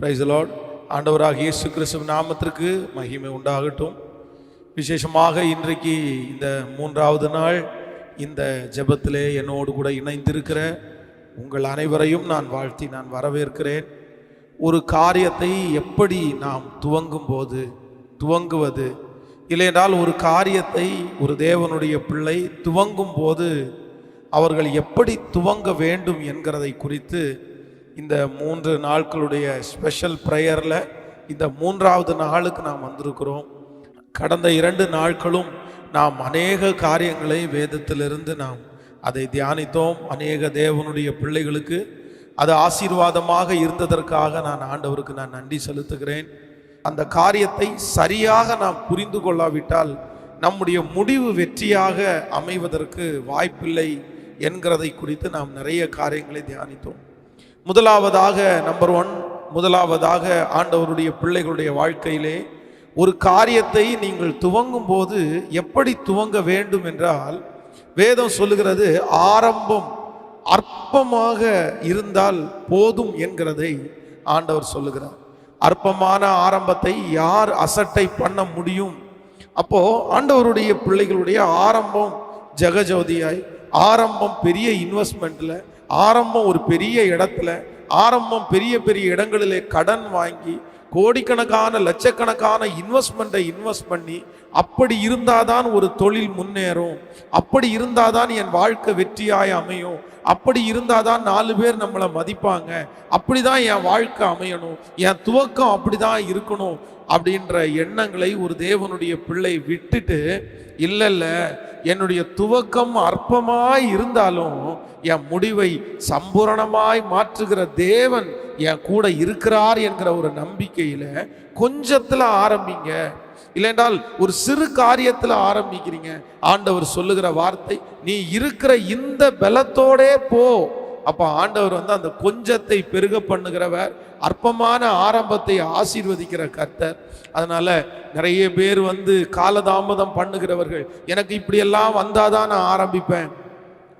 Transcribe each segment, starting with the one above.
Praise the Lord. ஆண்டவராக இயேசு கிறிஸ்து நாமத்திற்கு மகிமை உண்டாகட்டும். விசேஷமாக இன்றைக்கு இந்த 3வது நாள் இந்த ஜெபத்திலே என்னோடு கூட இணைந்திருக்கிற உங்கள் அனைவரையும் நான் வாழ்த்தி நான் வரவேற்கிறேன். ஒரு காரியத்தை எப்படி நாம் துவங்குவது இல்லையென்றால் ஒரு காரியத்தை ஒரு தேவனுடைய பிள்ளை துவங்கும் போது அவர்கள் எப்படி துவங்க வேண்டும் என்கிறதை குறித்து இந்த 3 நாட்களுடைய ஸ்பெஷல் ப்ரேயரில் இந்த 3வது நாளுக்கு நாம் வந்திருக்கிறோம். கடந்த 2 நாட்களும் நாம் அநேக காரியங்களை வேதத்திலிருந்து நாம் அதை தியானித்தோம். அநேக தேவனுடைய பிள்ளைகளுக்கு அது ஆசீர்வாதமாக இருந்ததற்காக நான் ஆண்டவருக்கு நான் நன்றி செலுத்துகிறேன். அந்த காரியத்தை சரியாக நாம் புரிந்து கொள்ளாவிட்டால் நம்முடைய முடிவு வெற்றியாக அமைவதற்கு வாய்ப்பில்லை என்கிறதை குறித்து நாம் நிறைய காரியங்களை தியானித்தோம். முதலாவதாக முதலாவதாக ஆண்டவருடைய பிள்ளைகளுடைய வாழ்க்கையிலே ஒரு காரியத்தை நீங்கள் துவங்கும் போது எப்படி துவங்க வேண்டும் என்றால், வேதம் சொல்லுகிறது ஆரம்பம் அற்பமாக இருந்தால் போதும் என்கிறதை ஆண்டவர் சொல்லுகிறார். அற்பமான ஆரம்பத்தை யார் அசட்டை பண்ண முடியும்? அப்போ ஆண்டவருடைய பிள்ளைகளுடைய ஆரம்பம் ஜெகஜோதியாய், ஆரம்பம் பெரிய இன்வெஸ்ட்மெண்ட்ல, ஆரம்பம் ஒரு பெரிய இடத்துல, ஆரம்பம் பெரிய பெரிய இடங்களிலே கடன் வாங்கி கோடிக்கணக்கான லட்சக்கணக்கான இன்வெஸ்ட் பண்ணி அப்படி இருந்தாதான் ஒரு தொழில் முன்னேறும், அப்படி இருந்தாதான் என் வாழ்க்கை வெற்றியாய் அமையும், அப்படி இருந்தாதான் 4 பேர் நம்மளை மதிப்பாங்க, அப்படிதான் என் வாழ்க்கை அமையணும், என் துவக்கம் அப்படிதான் இருக்கணும் அப்படின்ற எண்ணங்களை ஒரு தேவனுடைய பிள்ளை விட்டுட்டு, இல்ல என்னுடைய துவக்கம் அற்பமாய் இருந்தாலும் என் முடிவை சம்பூரணமாய் மாற்றுகிற தேவன் என் கூட இருக்கிறார் என்கிற ஒரு நம்பிக்கையில கொஞ்சத்துல ஆரம்பிங்க. இல்லைன்றால் ஒரு சிறு காரியத்துல ஆரம்பிக்கிறீங்க. ஆண்டவர் சொல்லுகிற வார்த்தை, நீ இருக்கிற இந்த பலத்தோடே போ. அப்ப ஆண்டவர் அந்த கொஞ்சத்தை பெருக பண்ணுகிறவர், அற்பமான ஆரம்பத்தை ஆசீர்வதிக்கிற கர்த்தர். அதனால நிறைய பேர் காலதாமதம் பண்ணுகிறவர்கள், எனக்கு இப்படியெல்லாம் வந்தாதான் நான் ஆரம்பிப்பேன்,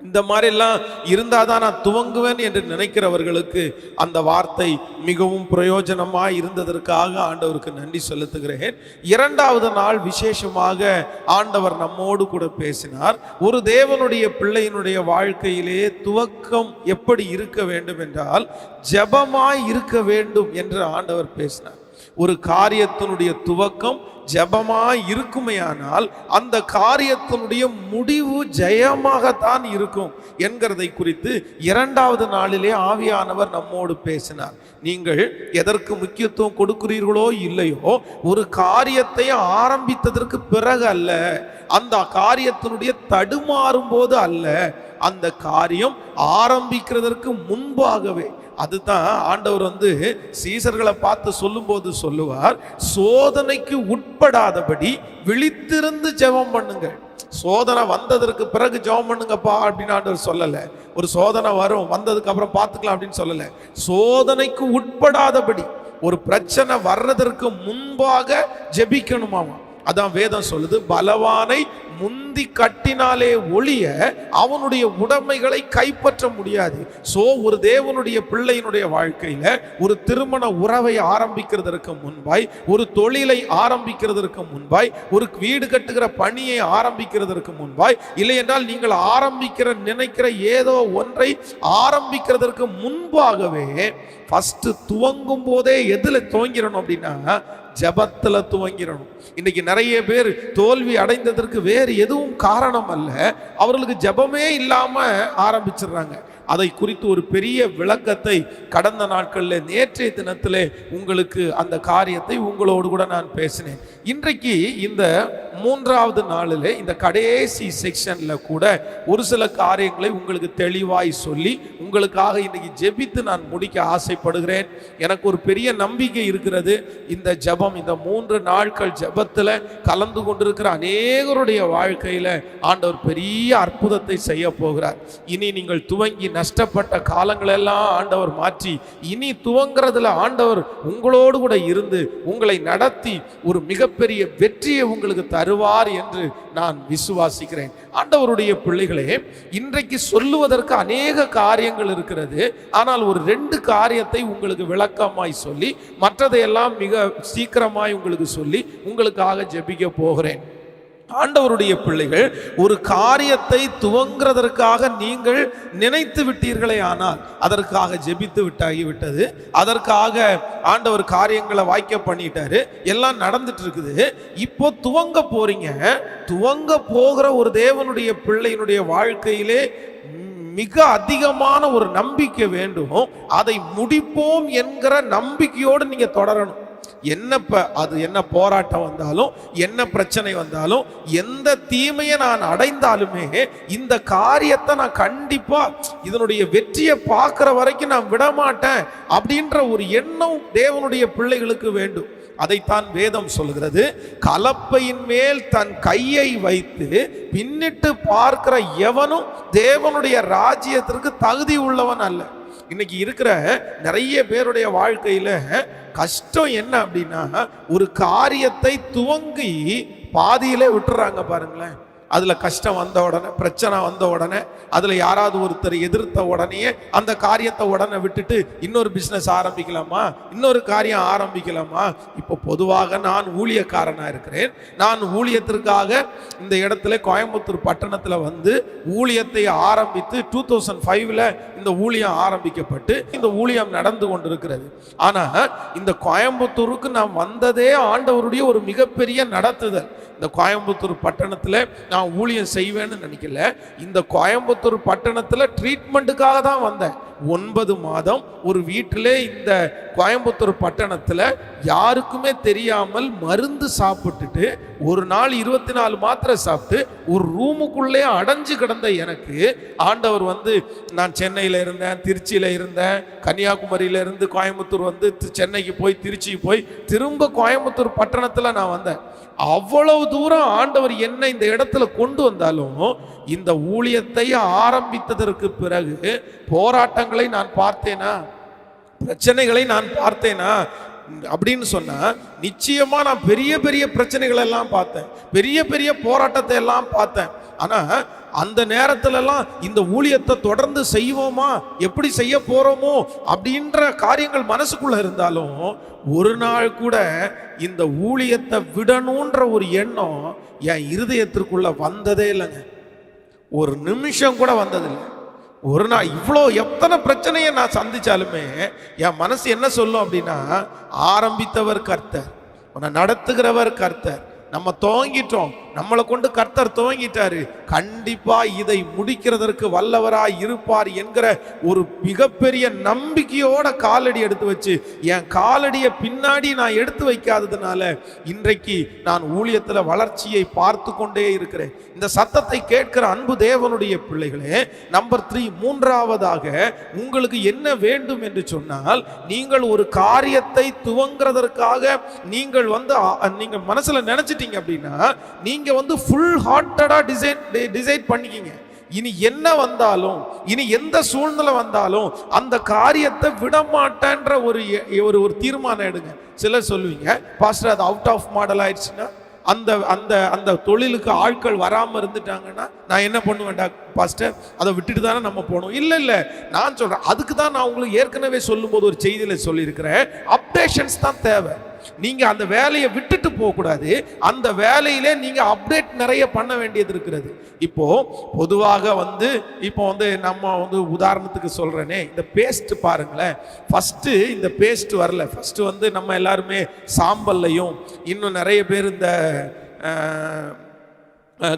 இந்த மாதிரி எல்லாம் இருந்தாதான் நான் துவங்குவேன் என்று நினைக்கிறவர்களுக்கு அந்த வார்த்தை மிகவும் பிரயோஜனமாய் இருந்ததற்காக ஆண்டவருக்கு நன்றி செலுத்துகிறேன். 2வது நாள் விசேஷமாக ஆண்டவர் நம்மோடு கூட பேசினார். ஒரு தேவனுடைய பிள்ளையினுடைய வாழ்க்கையிலே துவக்கம் எப்படி இருக்க வேண்டும் என்றால் ஜெபமாய் இருக்க வேண்டும் என்று ஆண்டவர் பேசினார். ஒரு காரியத்தினுடைய துவக்கம் ஜெபமாய் இருக்குமேயானால் அந்த காரியத்தினுடைய முடிவு ஜெயமாகத்தான் இருக்கும் என்கிறதை குறித்து 2வது நாளிலே ஆவியானவர் நம்மோடு பேசினார். நீங்கள் எதற்கு முக்கியத்துவம் கொடுக்கிறீர்களோ இல்லையோ, ஒரு காரியத்தை ஆரம்பித்ததற்கு பிறகு அல்ல, அந்த காரியத்தினுடைய தடுமாறும் போது அல்ல, அந்த காரியம் ஆரம்பிக்கிறதற்கு முன்பாகவே. அதுதான் ஆண்டவர் சீசர்களை பார்த்து சொல்லும்போது சொல்லுவார், சோதனைக்கு உட்படாதபடி விழித்திருந்து ஜெபம் பண்ணுங்க. சோதனை வந்ததற்கு பிறகு ஜெபம் பண்ணுங்கப்பா அப்படின்னு ஆண்டவர் சொல்லல. ஒரு சோதனை வரும், வந்ததுக்கு அப்புறம் பார்த்துக்கலாம் அப்படின்னு சொல்லல. சோதனைக்கு உட்படாதபடி, ஒரு பிரச்சனை வர்றதற்கு முன்பாக ஜெபிக்கணுமாமா. அதான் வேதம் சொல்லுது, பலவானை முந்தி கட்டினாலே ஒழிய அவனுடைய உடைமைகளை கைப்பற்ற முடியாது. ஒரு தேவனுடைய பிள்ளையினுடைய வாழ்க்கையில ஒரு திருமண உறவை ஆரம்பிக்கிறதற்கு முன்பாய், ஒரு தொழிலை ஆரம்பிக்கிறதற்கு முன்பாய், ஒரு வீடு கட்டுகிற பணியை ஆரம்பிக்கிறதற்கு முன்பாய், இல்லை என்றால் நீங்கள் நினைக்கிற ஏதோ ஒன்றை ஆரம்பிக்கிறதற்கு முன்பாகவே ஃபர்ஸ்ட் துவங்கும் போதே எதுல துவங்கிடணும் அப்படின்னா ஜெபத்துல துவங்கிடணும். இன்னைக்கு நிறைய பேர் தோல்வி அடைந்ததற்கு வேறு எதுவும் காரணம் அல்ல, அவர்களுக்கு ஜெபமே இல்லாம ஆரம்பிச்சிடுறாங்க. அதை குறித்து ஒரு பெரிய விளக்கத்தை கடந்த நாட்களில் நேற்றைய தினத்திலே உங்களுக்கு அந்த காரியத்தை உங்களோடு கூட நான் பேசினேன். இன்றைக்கு இந்த 3வது நாளில் இந்த கடைசி செக்ஷன்ல கூட ஒரு சில காரியங்களை உங்களுக்கு தெளிவாய் சொல்லி உங்களுக்காக இன்னைக்கு ஜெபித்து நான் முடிக்க ஆசைப்படுகிறேன். எனக்கு ஒரு பெரிய நம்பிக்கை இருக்கிறது. இந்த ஜெபம், இந்த 3 நாட்கள் ஜெபத்துல கலந்து கொண்டிருக்கிற அநேகருடைய வாழ்க்கையில ஆண்டவர் பெரிய அற்புதத்தை செய்ய போகிறார். இனி நீங்கள் துவங்கி நஷ்டப்பட்ட காலங்களெல்லாம் ஆண்டவர் மாற்றி இனி துவங்குறதுல ஆண்டவர் உங்களோடு கூட இருந்து உங்களை நடத்தி ஒரு மிகப்பெரிய வெற்றியை உங்களுக்கு தருவார் என்று நான் விசுவாசிக்கிறேன். ஆண்டவருடைய பிள்ளைகளே, இன்றைக்கு சொல்லுவதற்கு அநேக காரியங்கள் இருக்கிறது. ஆனால் ஒரு 2 காரியத்தை உங்களுக்கு விளக்கமாய் சொல்லி மற்றதையெல்லாம் மிக சீக்கிரமாய் உங்களுக்கு சொல்லி உங்களுக்காக ஜெபிக்க போகிறேன். ஆண்டவருடைய பிள்ளைகள், ஒரு காரியத்தை துவங்குறதற்காக நீங்கள் நினைத்து விட்டீர்களே, ஆனால் அதற்காக ஜெபித்து விட்டாகிவிட்டது. அதற்காக ஆண்டவர் காரியங்களை வாய்க்க பண்ணிட்டாரு, எல்லாம் நடந்துட்டு இருக்குது. இப்போ துவங்க போறீங்க. துவங்க போகிற ஒரு தேவனுடைய பிள்ளையினுடைய வாழ்க்கையிலே மிக அதிகமான ஒரு நம்பிக்கை வேண்டும். அதை முடிப்போம் என்கிற நம்பிக்கையோடு நீங்க தொடரணும். அது என்ன போராட்டம் வந்தாலும், என்ன பிரச்சனை வந்தாலும், எந்த தீமையை நான் அடைந்தாலுமே இந்த காரியத்தை நான் கண்டிப்பா இதனுடைய வெற்றியை பார்க்கிற வரைக்கும் நான் விடமாட்டேன் அப்படின்ற ஒரு எண்ணம் தேவனுடைய பிள்ளைகளுக்கு வேண்டும். அதைத்தான் வேதம் சொல்கிறது. கலப்பையின் மேல் தன் கையை வைத்து பின்னிட்டு பார்க்கிற எவனும் தேவனுடைய ராஜ்யத்திற்கு தகுதி உள்ளவன் அல்ல. இன்னைக்கு இருக்கிற நிறைய பேருடைய வாழ்க்கையில கஷ்டம் என்ன அப்படின்னா, ஒரு காரியத்தை துவங்கி பாதியிலே விட்டுறாங்க பாருங்களேன். அதுல கஷ்டம் வந்த உடனே, பிரச்சனை வந்த உடனே, அதுல யாராவது ஒருத்தர் எதிர்த்த உடனே அந்த காரியத்தை உடனே விட்டுட்டு இன்னொரு பிசினஸ் ஆரம்பிக்கலாமா, இன்னொரு காரியம் ஆரம்பிக்கலாமா. இப்போ பொதுவாக நான் ஊழியக்காரனா இருக்கிறேன். நான் ஊழியத்திற்காக இந்த இடத்துல கோயம்புத்தூர் பட்டணத்துல வந்து ஊழியத்தை ஆரம்பித்து 2005 இந்த ஊழியம் ஆரம்பிக்கப்பட்டு இந்த ஊழியம் நடந்து கொண்டிருக்கிறது. ஆனா இந்த கோயம்புத்தூருக்கு நான் வந்ததே ஆண்டவருடைய ஒரு மிகப்பெரிய நடத்துதல். இந்த கோயம்புத்தூர் பட்டணத்துல நான் ஊழியம் செய்வேன்னு நினைக்கல. இந்த கோயம்புத்தூர் பட்டணத்துல ட்ரீட்மெண்ட்டுக்காக தான் வந்தேன். 9 மாதம் ஒரு வீட்டிலே இந்த கோயம்புத்தூர் பட்டணத்துல யாருக்குமே தெரியாமல் மருந்து சாப்பிட்டுட்டு ஒரு நாள் 24 மாத்திரை சாப்பிட்டு ஒரு ரூமுக்குள்ளே அடைஞ்சு கிடந்த எனக்கு ஆண்டவர் வந்து, நான் சென்னையில இருந்தேன், திருச்சியில இருந்தேன், கன்னியாகுமரியில இருந்து கோயம்புத்தூர் வந்து சென்னைக்கு போய் திருச்சி போய் திரும்ப கோயம்புத்தூர் பட்டணத்துல நான் வந்தேன். அவ்வளவு தூரம் ஆண்டவர் என்னை இந்த இடத்துல கொண்டு வந்தாலும் இந்த ஊழியத்தை ஆரம்பித்ததற்கு பிறகு போராட்டங்களை நான் பார்த்தேனா, பிரச்சனைகளை நான் பார்த்தேனா அப்படின்னு சொன்னா, நிச்சயமா நான் பெரிய பெரிய பிரச்சனைகள் எல்லாம் பார்த்தேன், பெரிய பெரிய போராட்டத்தை எல்லாம் பார்த்தேன். ஆனா அந்த நேரத்துல எல்லாம் இந்த ஊழியத்தை தொடர்ந்து செய்வோமா, எப்படி செய்ய போறோமோ அப்படின்ற காரியங்கள் மனசுக்குள்ள இருந்தாலும் ஒரு நாள் கூட இந்த ஊழியத்தை விடணுன்ற ஒரு எண்ணம் என் இருதயத்திற்குள்ள வந்ததே இல்லைங்க. ஒரு நிமிஷம் கூட வந்ததில்லை. ஒரு நாள் இவ்வளோ எத்தனை பிரச்சனையை நான் சந்திச்சாலுமே என் மனசு என்ன சொல்லும் அப்படின்னா, ஆரம்பித்தவர் கர்த்தர், உன்னை நடத்துகிறவர் கர்த்தர், நம்ம துவங்கிட்டோம், நம்மளை கொண்டு கர்த்தர் துவங்கிட்டாரு, கண்டிப்பா இதை முடிக்கிறதற்கு வல்லவராய் இருப்பார் என்கிற ஒரு மிகப்பெரிய நம்பிக்கையோட காலடி எடுத்து வச்சு, என் காலடியை பின்னாடி நான் எடுத்து வைக்காததுனால இன்றைக்கு நான் ஊழியத்துல வளர்ச்சியை பார்த்து கொண்டே இருக்கிறேன். இந்த சத்தத்தை கேட்கிற அன்பு தேவனுடைய பிள்ளைகளே, நம்பர் 3, மூன்றாவதாக உங்களுக்கு என்ன வேண்டும் என்று சொன்னால், நீங்கள் ஒரு காரியத்தை துவங்குறதற்காக நீங்கள் வந்து நீங்க மனசுல நினைச்சிட்டீங்க அப்படின்னா, நீங்க வந்து ஃபுல் ஹார்ட்டடா டிசைட் பண்ணிக்கிங்க. இனி என்ன வந்தாலும், இனி எந்த சூழ்நிலை வந்தாலும் அந்த காரியத்தை விட மாட்டேன்ற ஒரு தீர்மானம் எடுங்க. சிலர் சொல்லுவீங்க, பாஸ்டர் அது அவுட் ஆஃப் மாடல் ஆயிடுச்சுன்னா, அந்த அந்த அந்த தொழிலுக்கு ஆட்கள் வராமல் இருந்துட்டாங்கன்னா நான் என்ன பண்ணுவேன்டா பாஸ்டர், அதை விட்டுட்டு தானே நம்ம போகணும். இல்லை, நான் சொல்றேன், அதுக்கு தான் நான் உங்களுக்கு ஏற்கனவே சொல்லும்போது ஒரு செய்தியில சொல்லியிருக்கிறேன், அப்டேஷன்ஸ் தான் தேவை. நீங்க அந்த வேலையை விட்டுட்டு போக கூடாது, அந்த வேலையிலே நீங்க அப்டேட் நிறைய பண்ண வேண்டியது இருக்கிறது. இப்போ பொதுவாக வந்து நம்ம உதாரணத்துக்கு சொல்றேனே, இந்த பேஸ்ட் பாருங்களேன். ஃபர்ஸ்ட் இந்த பேஸ்ட் வரல, ஃபர்ஸ்ட் நம்ம எல்லாருமே சாம்பல்லையும், இன்னும் நிறைய பேர் இந்த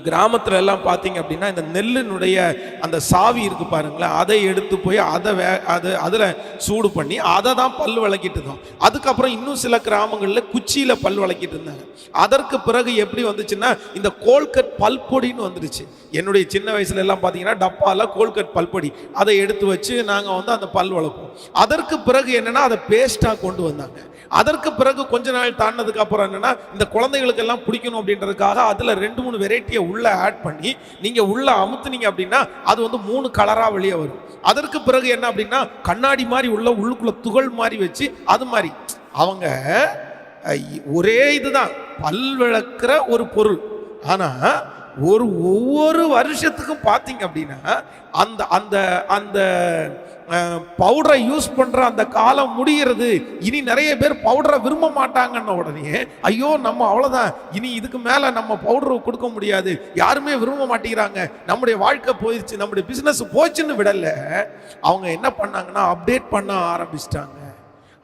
கிராமத்துல எல்லாம் பார்த்தீங்க அப்படின்னா இந்த நெல்லினுடைய அந்த சாவி இருக்கு பாருங்களேன், அதை எடுத்து போய் அதில் சூடு பண்ணி அதை தான் பல் விளக்கிட்டு இருந்தோம். அதுக்கப்புறம் இன்னும் சில கிராமங்களில் குச்சியில் பல் விளக்கிட்டு இருந்தாங்க. அதற்கு பிறகு எப்படி வந்துச்சுன்னா இந்த கோல்கட் பல்பொடின்னு வந்துருச்சு. என்னுடைய சின்ன வயசுல எல்லாம் பார்த்தீங்கன்னா டப்பாவில் கோல்கட் பல்பொடி, அதை எடுத்து வச்சு நாங்கள் அந்த பல் விளக்குவோம். அதற்கு பிறகு என்னன்னா அதை பேஸ்ட்டாக கொண்டு வந்தாங்க. அதற்கு பிறகு கொஞ்ச நாள் தாண்டினதுக்கு அப்புறம் என்னன்னா, இந்த குழந்தைகளுக்கு எல்லாம் பிடிக்கணும் அப்படின்றதுக்காக அதுல 2-3 வெரைட்டியை உள்ள ஆட் பண்ணி நீங்க உள்ள அமுத்துனீங்க அப்படின்னா அது வந்து 3 கலரா வெளியே வரும். அதற்கு பிறகு என்ன அப்படின்னா, கண்ணாடி மாதிரி உள்ள உள்ளுக்குள்ள துகள் மாதிரி வச்சு அது மாதிரி அவங்க ஒரே இதுதான் பல் விளக்குற ஒரு பொருள். ஆனா ஒவ்வொரு வருஷத்துக்கும் பார்த்தீங்க அப்படின்னா அந்த அந்த அந்த பவுடரை யூஸ் பண்ற அந்த காலம் முடிகிறது. இனி நிறைய பேர் பவுடரை விரும்ப மாட்டாங்கன்ன உடனே ஐயோ நம்ம அவ்வளவுதான், இனி இதுக்கு மேல நம்ம பவுடர் கொடுக்க முடியாது, யாருமே விரும்ப மாட்டேங்கிறாங்க, நம்முடைய வாழ்க்கை போயிடுச்சு, நம்முடைய பிசினஸ் போச்சுன்னு விடல. அவங்க என்ன பண்ணாங்கன்னா அப்டேட் பண்ண ஆரம்பிச்சிட்டாங்க.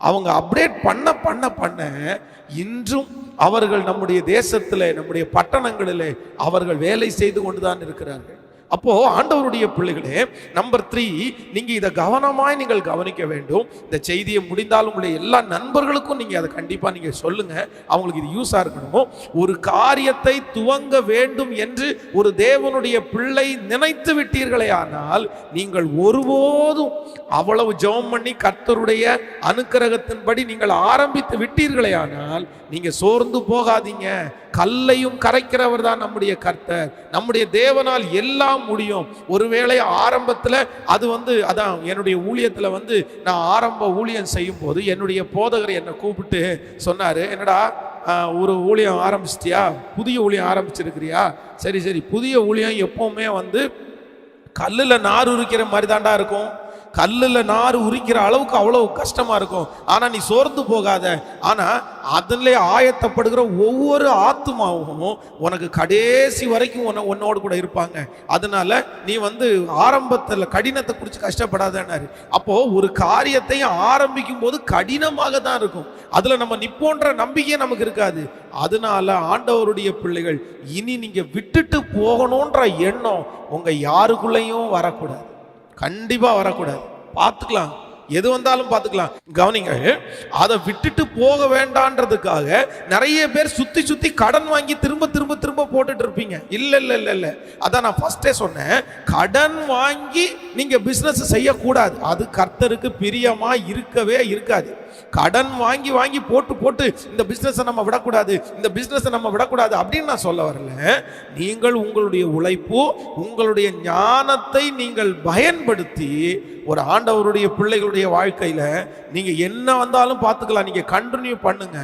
அவங்க அப்டேட் பண்ண பண்ண பண்ண இன்றும் அவர்கள் நம்முடைய தேசத்திலே நம்முடைய பட்டணங்களிலே அவர்கள் வேலை செய்து கொண்டுதான் இருக்கிறார்கள். அப்போ ஆண்டவருடைய பிள்ளைகளே, நம்பர் 3, நீங்க இதை கவனமாய் நீங்கள் கவனிக்க வேண்டும். இந்த செய்தியை முடிந்தால் உங்களுடைய எல்லா நண்பர்களுக்கும் நீங்க அதை கண்டிப்பா நீங்க சொல்லுங்க, அவங்களுக்கு இது யூஸா இருக்கணும். ஒரு காரியத்தை துவங்க வேண்டும் என்று ஒரு தேவனுடைய பிள்ளை நினைத்து விட்டீர்களே ஆனால் நீங்கள் ஒருபோதும் அவ்வளவு ஜெபம் பண்ணி கர்த்தருடைய அனுக்கிரகத்தின்படி நீங்கள் ஆரம்பித்து விட்டீர்களே ஆனால் நீங்க சோர்ந்து போகாதீங்க. கல்லையும் கரைக்கிறவர் தான் நம்முடைய கர்த்தர். நம்முடைய தேவனால் எல்லாம் முடியும். ஒருவேளை ஆரம்பத்தில் அது வந்து அதான் என்னுடைய ஊழியத்தில் வந்து நான் ஆரம்ப ஊழியம் செய்யும் போது என்னுடைய போதகர் என்னை கூப்பிட்டு சொன்னார், என்னடா ஒரு ஊழியம் ஆரம்பிச்சிட்டியா, புதிய ஊழியம் ஆரம்பிச்சிருக்கிறியா? சரி சரி, புதிய ஊழியம் எப்பவுமே வந்து கல்லில் நார் உரிக்கிற மாதிரி தாண்டா இருக்கும். கல்லில் நார் உரிக்கிற அளவுக்கு அவ்வளவு கஷ்டமா இருக்கும். ஆனா நீ சோர்ந்து போகாத. ஆனா அதிலே ஆயத்தப்படுகிற ஒவ்வொரு ஆத்துமாவும் உனக்கு கடைசி வரைக்கும் உன்னோடு கூட இருப்பாங்க. அதனால நீ வந்து ஆரம்பத்தில் கடினத்தை குறித்து கஷ்டப்படாதன்னாரு. அப்போ ஒரு காரியத்தை ஆரம்பிக்கும் போது கடினமாக தான் இருக்கும். அதுல நம்ம நிப்போன்ற நம்பிக்கையே நமக்கு இருக்காது. அதனால ஆண்டவருடைய பிள்ளைகள், இனி நீங்க விட்டுட்டு போகணுன்ற எண்ணம் உங்க யாருக்குள்ளேயும் வரக்கூடாது. கண்டிப்பா வரக்கூடாது. பார்த்துக்கலாம், எது வந்தாலும் பார்த்துக்கலாம். கவனிங்க, அதை விட்டுட்டு போக வேண்டான்றதுக்காக நிறைய பேர் சுத்தி சுத்தி கடன் வாங்கி திரும்ப திரும்ப திரும்ப போட்டுட்டு இருப்பீங்க. இல்ல இல்ல இல்ல இல்ல, அதான் நான் ஃபர்ஸ்டே சொன்னேன், கடன் வாங்கி நீங்க பிசினஸ் செய்யக்கூடாது. அது கர்த்தருக்கு பிரியமா இருக்கவே இருக்காது. கடன் வாங்கி வாங்கி போட்டு போட்டு இந்த பிசினஸை நம்ம விடக்கூடாது, இந்த பிசினஸை நம்ம விடக்கூடாது அப்படின்னு நான் சொல்ல வரல. நீங்கள் உங்களுடைய உழைப்பு, உங்களுடைய ஞானத்தை நீங்கள் பயன்படுத்தி ஒரு ஆண்டவருடைய பிள்ளைகளுடைய வாழ்க்கையில நீங்க என்ன வந்தாலும் பார்த்துக்கலாம். நீங்க கண்டினியூ பண்ணுங்க,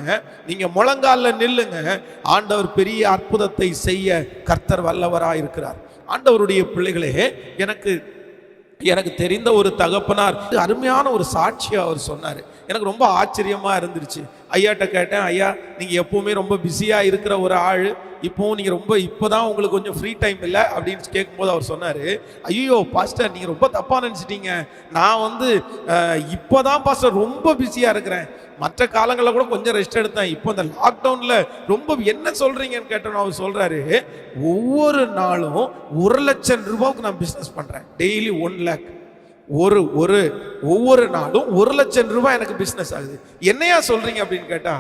நீங்க முழங்கால நில்லுங்க. ஆண்டவர் பெரிய அற்புதத்தை செய்ய கர்த்தர் வல்லவராய் இருக்கிறார். ஆண்டவருடைய பிள்ளைகளே, எனக்கு தெரிந்த ஒரு தகப்பனார் அருமையான ஒரு சாட்சியை அவர் சொன்னார். எனக்கு ரொம்ப ஆச்சரியமா இருந்துருச்சு. ஐயாட்ட கேட்டேன், ஐயா நீங்க எப்பவுமே ரொம்ப பிஸியா இருக்கிற ஒரு ஆள், இப்போவும் நீங்க இப்போதான் உங்களுக்கு கொஞ்சம் ஃப்ரீ டைம் இல்லை அப்படின்னு கேட்கும்போது அவர் சொன்னாரு, ஐயோ பாஸ்டர் நீங்க ரொம்ப தப்பா நினைச்சிட்டீங்க, நான் வந்து இப்போதான் பாஸ்டர் ரொம்ப பிஸியா இருக்கிறேன், மற்ற காலங்களில் கூட கொஞ்சம் ரெஸ்ட் எடுத்தேன், இப்போ இந்த லாக்டவுன்ல ரொம்ப என்ன சொல்றீங்கன்னு கேட்டோன்னு அவர் சொல்றாரு, ஒவ்வொரு நாளும் 1,00,000 ரூபாய்க்கு நான் பிசினஸ் பண்றேன். டெய்லி 1 lakh, ஒவ்வொரு நாளும் 1,00,000 ரூபாய் எனக்கு பிசினஸ் ஆகுது. என்னையா சொல்றீங்க அப்படின்னு கேட்டா,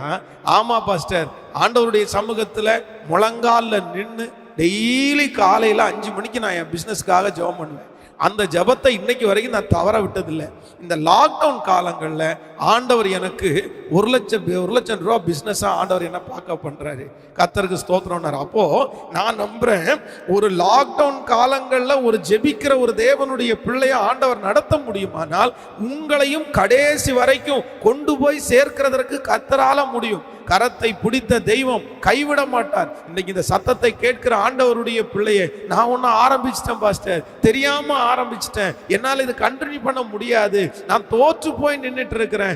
ஆமா பாஸ்டர், ஆண்டவருடைய சமூகத்துல முழங்கால நின்று டெய்லி காலையில 5 மணிக்கு நான் என் பிசினஸ்க்காக ஜெபம் பண்ணுவேன். அந்த ஜபத்தை இன்னைக்கு வரைக்கும் நான் தவற விட்டதில்லை. இந்த லாக்டவுன் காலங்களில் ஆண்டவர் எனக்கு 1,00,000 ரூபா பிஸ்னஸாக ஆண்டவர் என்ன பார்க்க பண்ணுறாரு. கர்த்தருக்கு ஸ்தோத்திரம்னார். அப்போது நான் நம்புகிறேன், ஒரு லாக்டவுன் காலங்களில் ஒரு ஜெபிக்கிற ஒரு தேவனுடைய பிள்ளையை ஆண்டவர் நடத்த முடியுமானால் உங்களையும் கடைசி வரைக்கும் கொண்டு போய் சேர்க்கிறதற்கு கர்த்தரால முடியும். கரத்தை பிடித்த தெய்வம் கைவிட மாட்டார். இன்னைக்கு இந்த சத்தத்தை கேட்கிற ஆண்டவருடைய பிள்ளையை, நான் ஒன்னும் ஆரம்பிச்சிட்டேன் பாஸ்டர், தெரியாம ஆரம்பிச்சிட்டேன், என்னால் இது கண்டினியூ பண்ண முடியாது, நான் தோற்று போய் நின்றுட்டு இருக்கிறேன்,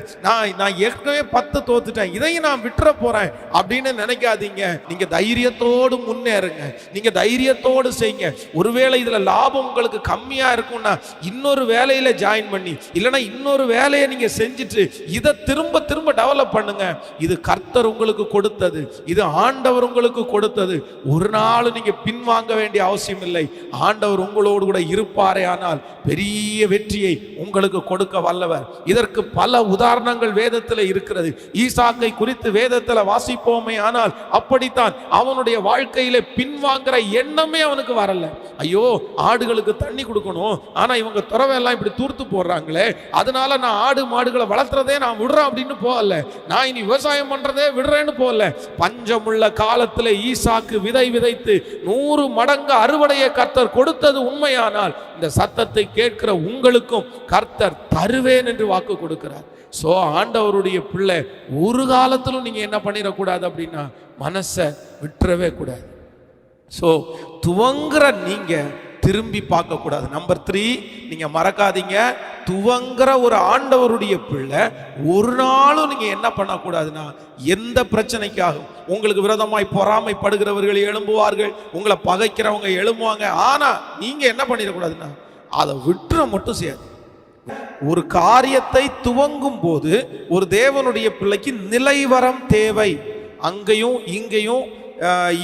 நான் ஏற்கனவே 10 தோத்துட்டேன், இதையும் நான் விட்டுற போறேன் அப்படின்னு நினைக்காதீங்க. நீங்க தைரியத்தோடு முன்னேறுங்க, நீங்க தைரியத்தோடு செய்யுங்க. ஒருவேளை இதுல லாபம் உங்களுக்கு கம்மியா இருக்கும்னா இன்னொரு வேலையில ஜாயின் பண்ணி, இல்லைன்னா இன்னொரு வேலையை நீங்க செஞ்சுட்டு இதை திரும்ப திரும்ப டெவலப் பண்ணுங்க. இது கர்த்தர் கர்த்தர் உங்களுக்கு கொடுத்தது, இது ஆண்டவர் உங்களுக்கு கொடுத்தது. ஒரு நாள் நீங்க பின்வாங்க வேண்டிய அவசியம் இல்லை. ஆண்டவர் உங்களோடு கூட இருப்பாரே ஆனால் பெரிய வெற்றியை உங்களுக்கு கொடுக்க வல்லவர். இதற்கு பல உதாரணங்கள் வேதத்தில் இருக்கிறது. ஈசாக்கை குறித்து வேதத்தில் வாசிப்போமே ஆனால் அப்படித்தான். அவனுடைய வாழ்க்கையில பின்வாங்குற எண்ணமே அவனுக்கு வரல. ஐயோ, ஆடுகளுக்கு தண்ணி கொடுக்கணும், ஆனா இவங்க துறவையெல்லாம் இப்படி தூர்த்து போடுறாங்களே, அதனால நான் ஆடு மாடுகளை வளர்த்துறதே நான் விடுறேன் அப்படின்னு போகல. நான் இனி விவசாயம் பண்றதே விடுறேன்னு போகல. பஞ்சமுள்ள காலத்தில் ஈசாக்கு விதை விதைத்து 100 மடங்கு அறுவடையை கர்த்தர் கொடுத்தது உண்மையானால் இந்த சத்தத்தை கேட்கிற உங்களுக்கும் கர்த்தர் தருவேன் என்று வாக்கு கொடுக்கிறார். சோ ஆண்டவருடைய பிள்ளை ஒரு காலத்திலும் நீங்க என்ன பண்ணிடக்கூடாது அப்படின்னா மனசை விட்டுறவே கூடாது. சோ துவங்குற நீங்க திரும்பி பார்க்க கூடாது. நம்பர் 3, நீங்க மறக்காதீங்க, துவங்குற ஒரு ஆண்டவருடைய பிள்ளை ஒரு நாளும் நீங்க என்ன பண்ணக்கூடாதுன்னா எந்த பிரச்சனைக்காகவும் உங்களுக்கு விரோதமாய் பொறாமைப்படுகிறவர்கள் எழும்புவார்கள், உங்களை பகைக்கிறவங்க எழும்புவாங்க. ஆனா நீங்க என்ன பண்ணிடக்கூடாதுன்னா அதை விட்டுற மட்டும் செய்யாது. ஒரு காரியத்தை துவங்கும் போது ஒரு தேவனுடைய பிள்ளைக்கு நிலைவரம் தேவை. அங்கேயும் இங்கேயும்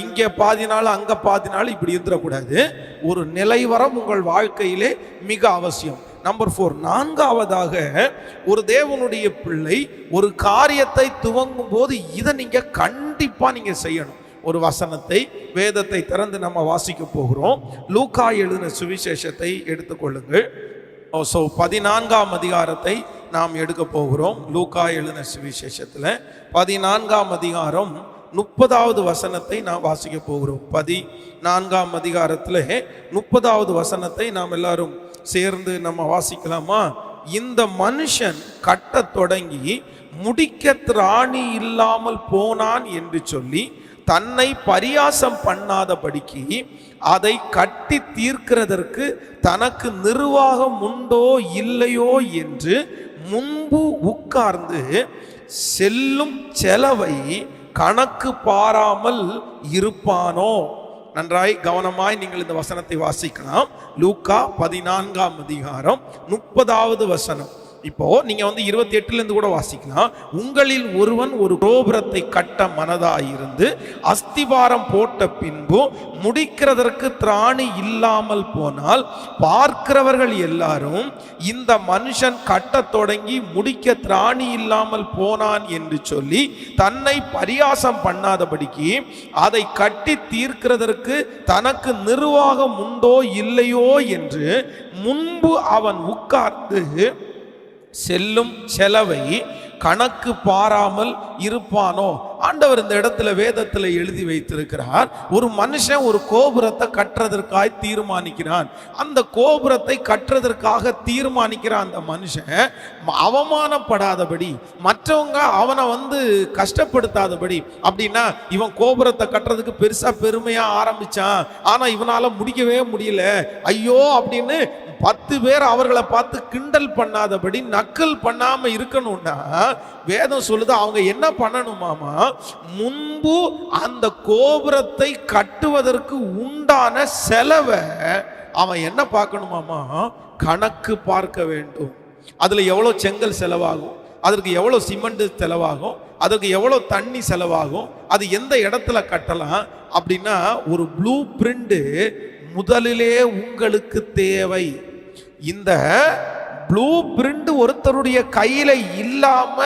இங்கே பாதி நாள் அங்கே பாதி நாள் இப்படி இருந்துடக்கூடாது. ஒரு நிலைவரம் உங்கள் வாழ்க்கையிலே மிக அவசியம். நம்பர் 4, 4வதாக ஒரு தேவனுடைய பிள்ளை ஒரு காரியத்தை துவங்கும் போது இதை நீங்க கண்டிப்பா நீங்க செய்யணும். ஒரு வசனத்தை வேதத்தை திறந்து நம்ம வாசிக்க போகிறோம். லூக்கா எழுதின சுவிசேஷத்தை எடுத்துக்கொள்ளுங்கள். 14ஆம் அதிகாரத்தை நாம் எடுக்க போகிறோம். லூக்கா எழுதின சுவிசேஷத்துல 14ஆம் அதிகாரம் 30வது வசனத்தை நாம் வாசிக்க போகிறோம். 14ஆம் அதிகாரத்துல 30வது வசனத்தை நாம் எல்லாரும் சேர்ந்து நம்ம வாசிக்கலாமா? இந்த மனுஷன் கட்ட தொடங்கி முடிக்க திராணி இல்லாமல் போனான் என்று சொல்லி தன்னை பரியாசம் பண்ணாதபடிக்கு அதை கட்டி தீர்க்கிறதற்கு தனக்கு நிர்வாகம் உண்டோ இல்லையோ என்று முன்பு உட்கார்ந்து செல்லும் செலவை கணக்கு பாராமல் இருப்பானோ? நன்றாய் கவனமாய் நீங்கள் இந்த வசனத்தை வாசிக்கலாம். லூக்கா 14ஆம் அதிகாரம் 30வது வசனம். இப்போ நீங்க 28ல இருந்து கூட வாசிக்கலாம். உங்களில் ஒருவன் ஒரு கோபுரத்தை கட்ட மனதாயிருந்து அஸ்திபாரம் போட்ட பின்பு முடிக்கிறதற்கு திராணி இல்லாமல் போனால் பார்க்கிறவர்கள் எல்லாரும் இந்த மனுஷன் கட்ட தொடங்கி முடிக்க திராணி இல்லாமல் போனான் என்று சொல்லி தன்னை பரியாசம் பண்ணாதபடிக்கு அதை கட்டி தீர்க்கிறதற்கு தனக்கு நிர்வாகம் உண்டோ இல்லையோ என்று முன்பு அவன் உட்கார்ந்து செல்லும் செலவை கணக்கு பாராமல் இருப்பானோ? ஆண்டவர் இந்த இடத்துல வேதத்தில் எழுதி வைத்திருக்கிறார். ஒரு மனுஷன் ஒரு கோபுரத்தை கட்டுறதற்காக தீர்மானிக்கிறான். அந்த கோபுரத்தை கட்டுறதற்காக தீர்மானிக்கிற அந்த மனுஷன் அவமானப்படாதபடி, மற்றவங்க அவனை கஷ்டப்படுத்தாதபடி. அப்படின்னா இவன் கோபுரத்தை கட்டுறதுக்கு பெருசா பெருமையா ஆரம்பிச்சான், ஆனா இவனால முடிக்கவே முடியல, ஐயோ அப்படின்னு 10 பேர் அவர்களை பார்த்து கிண்டல் பண்ணாதபடி, நக்கல் பண்ணாம இருக்கணும்னா வேதம் சொல்லுது அவங்க என்ன பண்ணணுமாமா? முன்பு அந்த கோபுரத்தை கட்டுவதற்கு உண்டான செலவை அவன் என்ன பார்க்கணுமாமா? கணக்கு பார்க்க வேண்டும். அதுல எவ்வளவு செங்கல் செலவாகும், அதற்கு எவ்வளவு சிமெண்ட் செலவாகும், அதுக்கு எவ்வளவு தண்ணி செலவாகும், அது எந்த இடத்துல கட்டலாம் அப்படின்னா ஒரு ப்ளூ பிரிண்ட் முதலிலே உங்களுக்கு தேவை. இந்த ப்ளூ பிரிண்ட் ஒருத்தருடைய கையில இல்லாம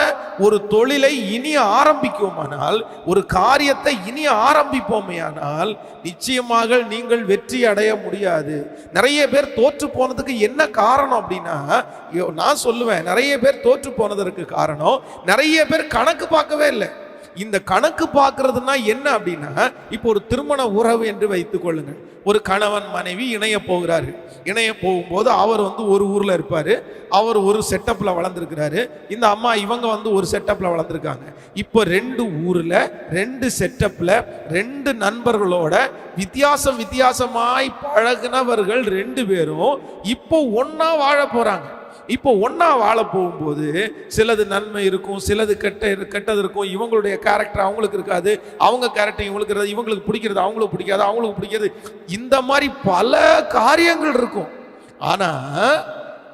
ஒரு தொழிலை இனி ஆரம்பிக்குமானால், ஒரு காரியத்தை இனி ஆரம்பிப்போமேயானால் நிச்சயமாக நீங்கள் வெற்றி அடைய முடியாது. நிறைய பேர் தோற்று போனதுக்கு என்ன காரணம் அப்படின்னா, நான் சொல்லுவேன், நிறைய பேர் தோற்று போனதற்கு காரணம் நிறைய பேர் கணக்கு பார்க்கவே இல்லை. இந்த கணக்கு பார்க்கறதுனா என்ன அப்படின்னா, இப்போ ஒரு திருமண உறவு என்று வைத்துக் கொள்ளுங்கள். ஒரு கணவன் மனைவி இணைய போகிறாரு. இணைய போகும்போது அவர் ஒரு ஊர்ல இருப்பாரு, அவர் ஒரு செட்டப்ல வளர்ந்துருக்கிறாரு, இந்த அம்மா இவங்க ஒரு செட்டப்ல வளர்ந்துருக்காங்க. இப்போ 2 ஊர்ல 2 செட்டப்ல 2 நண்பர்களோட வித்தியாசமாய் பழகினவர்கள் 2 பேரும் இப்போ ஒன்னா வாழ போறாங்க. இப்போ ஒன்னா வாழ போகும்போது சிலது நன்மை இருக்கும், சிலது கெட்டது இருக்கும். இவங்களுடைய கேரக்டர் அவங்களுக்கு இருக்காது, அவங்க கேரக்டர் இவங்களுக்கு இருக்காது, இவங்களுக்கு பிடிக்கிறது அவங்களுக்கு பிடிக்காது, அவங்களுக்கு பிடிக்காது, இந்த மாதிரி பல காரியங்கள் இருக்கும். ஆனா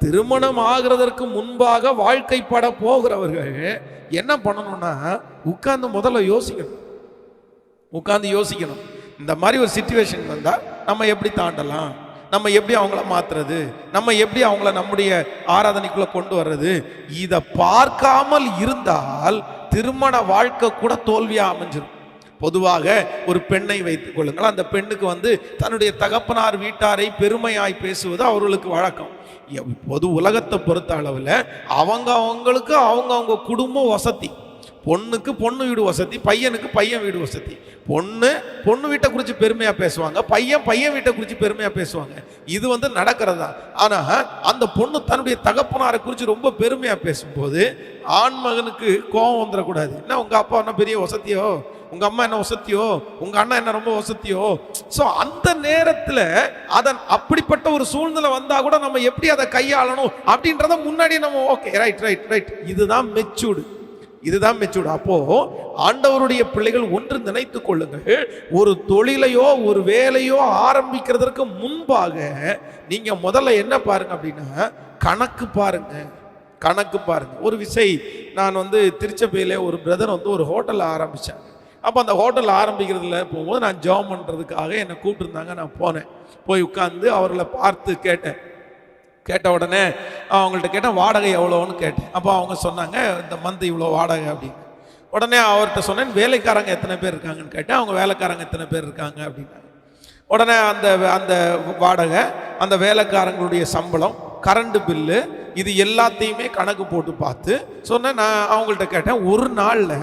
திருமணம் ஆகிறதற்கு முன்பாக வாழ்க்கைப்பட போகிறவர்கள் என்ன பண்ணணும்னா உட்கார்ந்து முதல்ல யோசிக்கணும். இந்த மாதிரி ஒரு சிச்சுவேஷன் வந்தா நம்ம எப்படி தாண்டலாம், நம்ம எப்படி அவங்கள மாத்துறது, நம்ம எப்படி அவங்கள நம்முடைய ஆராதனைக்குள்ள கொண்டு வர்றது, இதை பார்க்காமல் இருந்தால் திருமண வாழ்க்கை கூட தோல்வியா அமைஞ்சிடும். பொதுவாக ஒரு பெண்ணை வைத்துக் கொள்ளுங்கள். அந்த பெண்ணுக்கு தன்னுடைய தகப்பனார் வீட்டாரை பெருமையாய் பேசுவது அவர்களுக்கு வழக்கம். பொது உலகத்தை பொறுத்த அளவில் அவங்களுக்கு அவங்க குடும்பம் வசதி. பொண்ணுக்கு பொண்ணு வீடு வசதி, பையனுக்கு பையன் வீடு வசதி. பொண்ணு வீட்டை குறித்து பெருமையாக பேசுவாங்க, பையன் வீட்டை குறித்து பெருமையாக பேசுவாங்க. இது நடக்கிறதா. ஆனால் அந்த பொண்ணு தன்னுடைய தகப்பனாரை குறித்து ரொம்ப பெருமையாக பேசும்போது ஆண் மகனுக்கு கோபம் வந்துடக்கூடாது. என்ன உங்கள் அப்பா என்ன பெரிய வசதியோ, உங்கள் அம்மா என்ன வசதியோ, உங்கள் அண்ணா என்ன ரொம்ப வசதியோ. ஸோ அந்த நேரத்தில் அப்படிப்பட்ட ஒரு சூழ்நிலை வந்தால் கூட நம்ம எப்படி அதை கையாளணும் அப்படின்றத முன்னாடி நம்ம ஓகே ரைட் இதுதான் மெச்சூர்டு. அப்போ ஆண்டவருடைய பிள்ளைகள் ஒன்று நினைத்துக் கொள்ளுங்கள், ஒரு தொழிலையோ ஒரு வேலையோ ஆரம்பிக்கிறதுக்கு முன்பாக நீங்க முதல்ல என்ன பாருங்க அப்படின்னா கணக்கு பாருங்க. ஒரு விஷயம், நான் திருச்சபையில ஒரு பிரதர் ஒரு ஹோட்டல் ஆரம்பிச்சேன். அப்போ அந்த ஹோட்டல் ஆரம்பிக்கிறதுல போகும்போது நான் ஜாப் பண்ணுறதுக்காக என்னை கூப்பிட்டுருந்தாங்க. நான் போனேன். போய் உட்கார்ந்து அவர்களை பார்த்து கேட்ட உடனே அவங்கள்ட்ட கேட்டேன் வாடகை எவ்வளோன்னு கேட்டேன். அப்போ அவங்க சொன்னாங்க இந்த மந்த் இவ்வளோ வாடகை அப்படின்னு. உடனே அவர்கிட்ட சொன்னேன் வேலைக்காரங்க எத்தனை பேர் இருக்காங்கன்னு கேட்டேன். அவங்க வேலைக்காரங்க எத்தனை பேர் இருக்காங்க அப்படின்னாங்க. உடனே அந்த வாடகை, அந்த வேலைக்காரங்களுடைய சம்பளம், கரண்ட் பில்லு, இது எல்லாத்தையுமே கணக்கு போட்டு பார்த்து சொன்னேன். நான் அவங்கள்ட்ட கேட்டேன் ஒரு நாளில்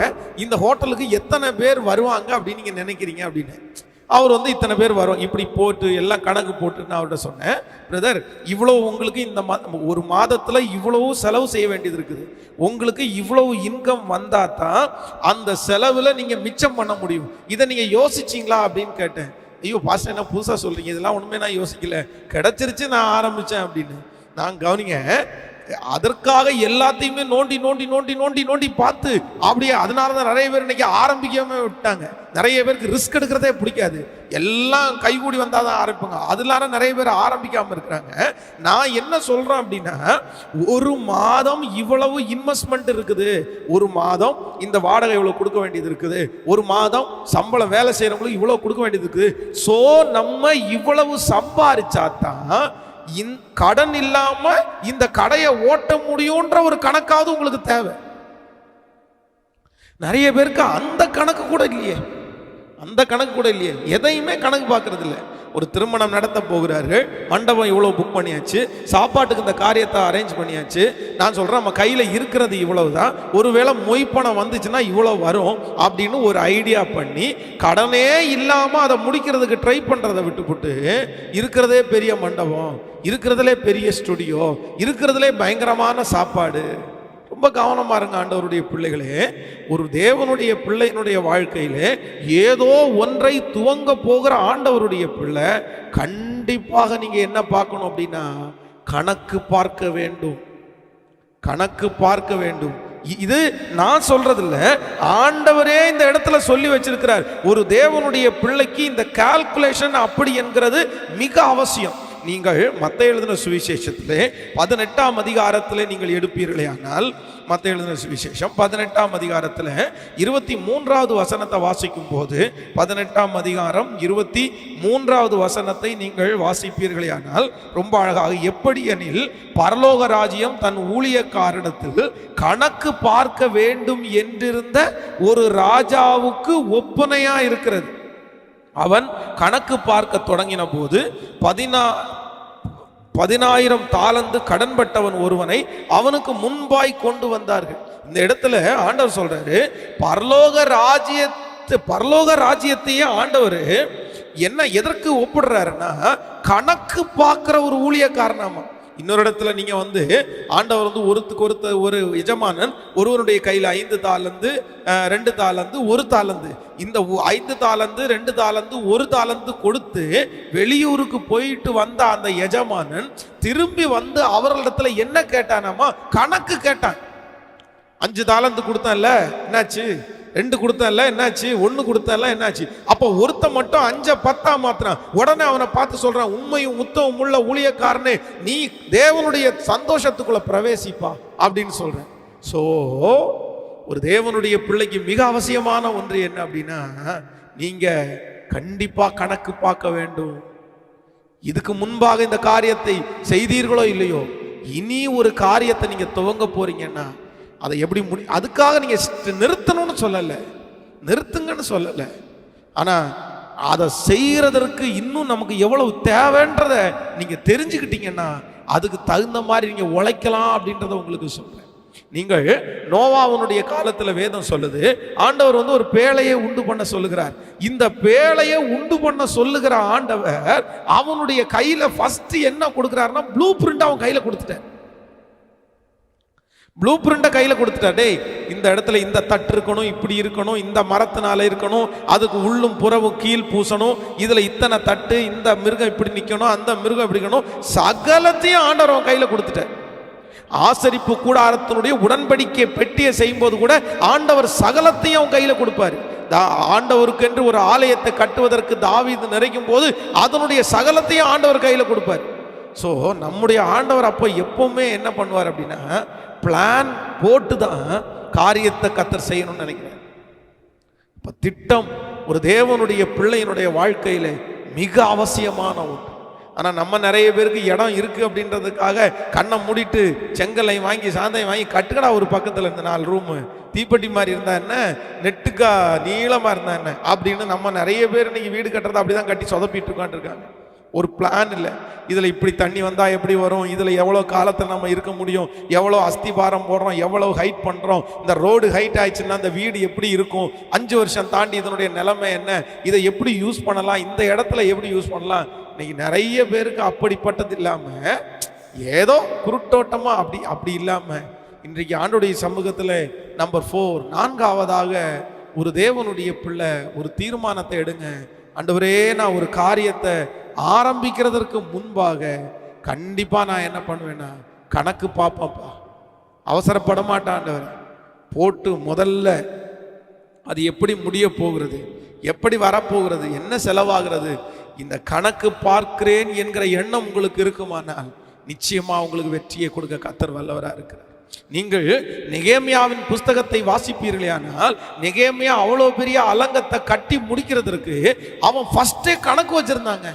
இந்த ஹோட்டலுக்கு எத்தனை பேர் வருவாங்க அப்படின்னு நீங்கள் நினைக்கிறீங்க அப்படின்னு. அவர் இத்தனை பேர் வரும் இப்படி போட்டு எல்லாம் கணக்கு போட்டு நான் அவர்கிட்ட சொன்னேன், பிரதர் இவ்வளோ உங்களுக்கு இந்த ஒரு மாதத்தில் இவ்வளவு செலவு செய்ய வேண்டியது இருக்குது, உங்களுக்கு இவ்வளவு இன்கம் வந்தால் தான் அந்த செலவில் நீங்கள் மிச்சம் பண்ண முடியும், இதை நீங்கள் யோசிச்சிங்களா அப்படின்னு கேட்டேன். ஐயோ பாஸ்டர் என்ன புதுசாக சொல்கிறீங்க, இதெல்லாம் ஒன்றுமே நான் யோசிக்கல, கிடச்சிருச்சு நான் ஆரம்பித்தேன் அப்படின்னு. நான் கவனிங்க, அதற்காக எல்லாத்தையுமே நோண்டி பார்த்து அப்படியே அதனால தான் நிறைய பேர் இன்னைக்கு ஆரம்பிக்காம விட்டாங்க. நிறைய பேருக்கு ரிஸ்க் எடுக்கிறதே பிடிக்காது, எல்லாம் கைகூடி வந்தாதான் ஆரம்பிப்பாங்க. அதனால நிறைய பேர் ஆரம்பிக்காம இருக்கிறாங்க. நான் என்ன சொல்றேன் அப்படின்னா, ஒரு மாதம் இவ்வளவு இன்வெஸ்ட்மெண்ட் இருக்குது, ஒரு மாதம் இந்த வாடகை இவ்வளவு கொடுக்க வேண்டியது இருக்குது, ஒரு மாதம் சம்பளம் வேலை செய்யறவங்களுக்கு இவ்வளவு கொடுக்க வேண்டியது இருக்குது. சோ நம்ம இவ்வளவு சம்பாரிச்சாதான் கடன் இல்லாம இந்த கடையை ஓட்ட முடியும்ன்ற ஒரு கணக்காவது உங்களுக்கு தேவை. நிறைய பேருக்கு அந்த கணக்கு கூட இல்லையே, எதையுமே கணக்கு பார்க்கறது இல்லை. ஒரு திருமணம் நடத்த போகிறார்கள், மண்டபம் இவ்வளவு புக் பண்ணியாச்சு, சாப்பாட்டுக்கு இந்த காரியத்தை அரேஞ்ச் பண்ணியாச்சு. நான் சொல்றேன் நம்ம கையில இருக்கிறது இவ்வளவுதான், ஒருவேளை மொய்ப்பணம் வந்துச்சுன்னா இவ்வளவு வரும் அப்படின்னு ஒரு ஐடியா பண்ணி கடனே இல்லாம அதை முடிக்கிறதுக்கு ட்ரை பண்றதை விட்டுப்புட்டு இருக்கிறதே பெரிய மண்டபம், இருக்கிறதுலே பெரிய ஸ்டுடியோ, இருக்கிறதுலே பயங்கரமான சாப்பாடு. ரொம்ப கவனமா இருங்க ஆண்டவருடைய பிள்ளைகளே. ஒரு தேவனுடைய பிள்ளையினுடைய வாழ்க்கையிலே ஏதோ ஒன்றை துவங்க போகிற ஆண்டவருடைய பிள்ளை கண்டிப்பாக நீங்க என்ன பார்க்கணும் அப்படின்னா கணக்கு பார்க்க வேண்டும். இது நான் சொல்றது இல்ல, ஆண்டவரே இந்த இடத்துல சொல்லி வச்சிருக்கிறார். ஒரு தேவனுடைய பிள்ளைக்கு இந்த கால்குலேஷன் அப்படி என்கிறது மிக அவசியம். நீங்கள் மத்தேயு எழுதின சுவிசேஷத்திலே 18ஆம் அதிகாரத்திலே நீங்கள் எடுப்பீர்களே ஆனால், மத்தேயு எழுதின சுவிசேஷம் 18ஆம் அதிகாரத்தில் 23வது வசனத்தை வாசிக்கும் போது 18ஆம் அதிகாரம் 23வது வசனத்தை நீங்கள் வாசிப்பீர்களே ஆனால் ரொம்ப அழகாக, எப்படி எனில் பரலோக ராஜ்யம் தன் ஊழியக்காரிடத்தில் கணக்கு பார்க்க வேண்டும் என்றிருந்த ஒரு ராஜாவுக்கு ஒப்பனையா இருக்கிறது. அவன் கணக்கு பார்க்க தொடங்கின போது 10,000 தாலந்து கடன்பட்டவன் ஒருவனை அவனுக்கு முன்பாய் கொண்டு வந்தார்கள். இந்த இடத்துல ஆண்டவர் சொல்றாரு, பரலோக ராஜ்யத்தையே ஆண்டவர் என்ன எதற்கு ஒப்பிடுறாருன்னா கணக்கு பார்க்கிற ஒரு ஊழியக்காரனாமா. இன்னொரு இடத்துல நீங்க ஆண்டவர் ஒரு எஜமானன் ஒருவனுடைய கையில் 5 தாலந்து 2 தாலந்து 1 தாலந்து, இந்த 5 தாலந்து 2 தாலந்து 1 தாலந்து கொடுத்து வெளியூருக்கு போயிட்டு வந்த அந்த எஜமானன் திரும்பி அவர்களிடத்துல என்ன கேட்டானாமா, கணக்கு கேட்டான். 5 தாலந்து கொடுத்தான்ல, என்னாச்சு, 2 கொடுத்தல என்னாச்சு, 1 கொடுத்தல என்னாச்சு. அப்போ ஒருத்த மட்டும் 5 10 மாத்திரம். உடனே அவனை பார்த்து சொல்றான், உண்மையும் உத்தமும் உள்ள ஊழியக்காரனே, நீ தேவனுடைய சந்தோஷத்துக்குள்ள பிரவேசிப்பா அப்படின்னு சொல்றேன். சோ ஒரு தேவனுடைய பிள்ளைக்கு மிக அவசியமான ஒன்று என்ன அப்படின்னா, நீங்க கண்டிப்பா கணக்கு பார்க்க வேண்டும். இதுக்கு முன்பாக இந்த காரியத்தை செய்தீர்களோ இல்லையோ, இனி ஒரு காரியத்தை நீங்க துவங்க போறீங்கன்னா அதை எப்படி அதுக்காக நீங்க நிறுத்தணும்னு சொல்லல, நிறுத்துங்கன்னு சொல்லல. ஆனா அதை செய்யறதற்கு இன்னும் நமக்கு எவ்வளவு தேவைன்றத நீங்க தெரிஞ்சுக்கிட்டீங்கன்னா அதுக்கு தகுந்த மாதிரி நீங்க உழைக்கலாம் அப்படின்றத உங்களுக்கு சொல்றேன். நீங்கள் நோவாவுடைய காலத்துல வேதம் சொல்லுது, ஆண்டவர் வந்து ஒரு பேழையை உண்டு பண்ண சொல்லுகிறார். இந்த பேழையை உண்டு பண்ண சொல்லுகிற ஆண்டவர் அவனுடைய கையில ஃபர்ஸ்ட் என்ன கொடுக்கிறாருன்னா ப்ளூ பிரிண்ட் அவன் கையில கொடுத்துட்டார். ப்ளூ பிரிண்ட கையில கொடுத்துட்டார். டேய், இந்த இடத்துல இந்த தட்டு இருக்கணும், இப்படி இருக்கணும், இந்த மரத்தினால இருக்கணும், அதுக்கு உள்ளும் புறவும் கீழ் பூசணும், இதுல இத்தனை தட்டு, இந்த மிருகம் இப்படி நிக்கணும், அந்த மிருகம் இப்படி இருக்கணும், சகலத்தையும் ஆண்டவர் அவன் கையில கொடுத்துட்டார். ஆசரிப்பு கூடாரத்தினுடைய உடன்படிக்கை பெட்டியை செய்யும் போது கூட ஆண்டவர் சகலத்தையும் அவன் கையில கொடுப்பாரு. ஆண்டவருக்கு என்று ஒரு ஆலயத்தை கட்டுவதற்கு தாவீது நிறைக்கும் போது அதனுடைய சகலத்தையும் ஆண்டவர் கையில கொடுப்பார். ஸோ நம்முடைய ஆண்டவர் அப்போ எப்பவுமே என்ன பண்ணுவார் அப்படின்னா, பிளான் போட்டு தான் காரியத்தை கர்த்தர் செய்யணும்னு நினைக்கிறேன். இப்போ திட்டம் ஒரு தேவனுடைய பிள்ளையினுடைய வாழ்க்கையில மிக அவசியமான ஒன்று. ஆனால் நம்ம நிறைய பேருக்கு இடம் இருக்குது அப்படின்றதுக்காக கண்ணை மூடிட்டு செங்கலை வாங்கி சாந்தையும் வாங்கி கட்டுக்கடா ஒரு பக்கத்தில் இந்த 4 ரூமு தீப்பெட்டி மாதிரி இருந்தா என்ன, நெட்டுக்கா நீளமாக இருந்தா என்ன அப்படின்னு நம்ம நிறைய பேர் இன்னைக்கு வீடு கட்டுறதை அப்படி தான் கட்டி சொதப்பிட்டு உட்காந்துருக்காங்க. ஒரு பிளான் இல்லை. இதில் இப்படி தண்ணி வந்தால் எப்படி வரும், இதில் எவ்வளோ காலத்தில் நம்ம இருக்க முடியும், எவ்வளோ அஸ்திபாரம் போடுறோம், எவ்வளோ ஹைட் பண்ணுறோம், இந்த ரோடு ஹைட் ஆயிடுச்சுன்னா அந்த வீடு எப்படி இருக்கும், 5 வருஷம் தாண்டி இதனுடைய நிலைமை என்ன, இதை எப்படி யூஸ் பண்ணலாம், இந்த இடத்துல எப்படி யூஸ் பண்ணலாம். இன்னைக்கு நிறைய பேருக்கு அப்படிப்பட்டது இல்லாமல் ஏதோ குருட்டோட்டமாக அப்படி இல்லாமல் இன்றைக்கு ஆண்டுடைய சமூகத்தில் நம்பர் 4 4ஆவதாக ஒரு தேவனுடைய பிள்ளை ஒரு தீர்மானத்தை எடுங்க. ஆண்டவரே, நான் ஒரு காரியத்தை ஆரம்பிக்கிறதற்கு முன்பாக கண்டிப்பா நான் என்ன பண்ணுவேன்னா கணக்கு பார்ப்பேன்ப்பா, அவசரப்பட மாட்டேன் ஆண்டவர். போட்டு முதல்ல அது எப்படி முடிய போகிறது, எப்படி வரப்போகிறது, என்ன செலவாகிறது, இந்த கணக்கு பார்க்கிறேன் என்கிற எண்ணம் உங்களுக்கு இருக்குமானால் நிச்சயமா உங்களுக்கு வெற்றியை கொடுக்க கர்த்தர் வல்லவராக இருக்கிறார். நீங்கள் நெகேமியாவின் புஸ்தகத்தை வாசிப்பீர்களானால் நெகேமியா அவ்வளோ பெரிய அலங்கத்தை கட்டி முடிக்கிறதுக்கு அவன் ஃபர்ஸ்டே கணக்கு வச்சிருந்தாங்க.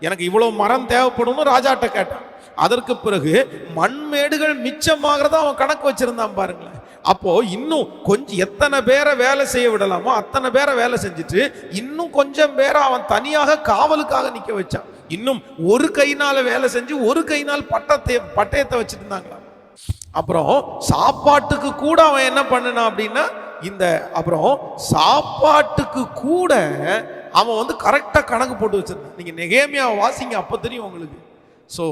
எனக்கு இவ்வளோ மரம் தேவைப்படும்னு ராஜாட்ட கேட்டான். அதற்கு பிறகு மண்மேடுகள் மிச்சமாகிறத அவன் கணக்கு வச்சிருந்தான் பாருங்களேன். அப்போ இன்னும் கொஞ்சம் எத்தனை பேரை வேலை செய்ய விடலாமோ அத்தனை பேரை வேலை செஞ்சுட்டு இன்னும் கொஞ்சம் பேரை அவன் தனியாக காவலுக்காக நிற்க வச்சான். இன்னும் ஒரு கையினால வேலை செஞ்சு ஒரு கையினால் பட்டயத்தை வச்சுட்டு இருந்தாங்களாம். அப்புறம் சாப்பாட்டுக்கு கூட அவன் என்ன பண்ணனான் அப்படின்னா அப்புறம் சாப்பாட்டுக்கு கூட அவன் வந்து கரெக்டாக கணக்கு போட்டு வச்சிருந்தான். நீங்க நெகேமியாவை வாசிங்க, அப்போ தெரியும் உங்களுக்கு. ஸோ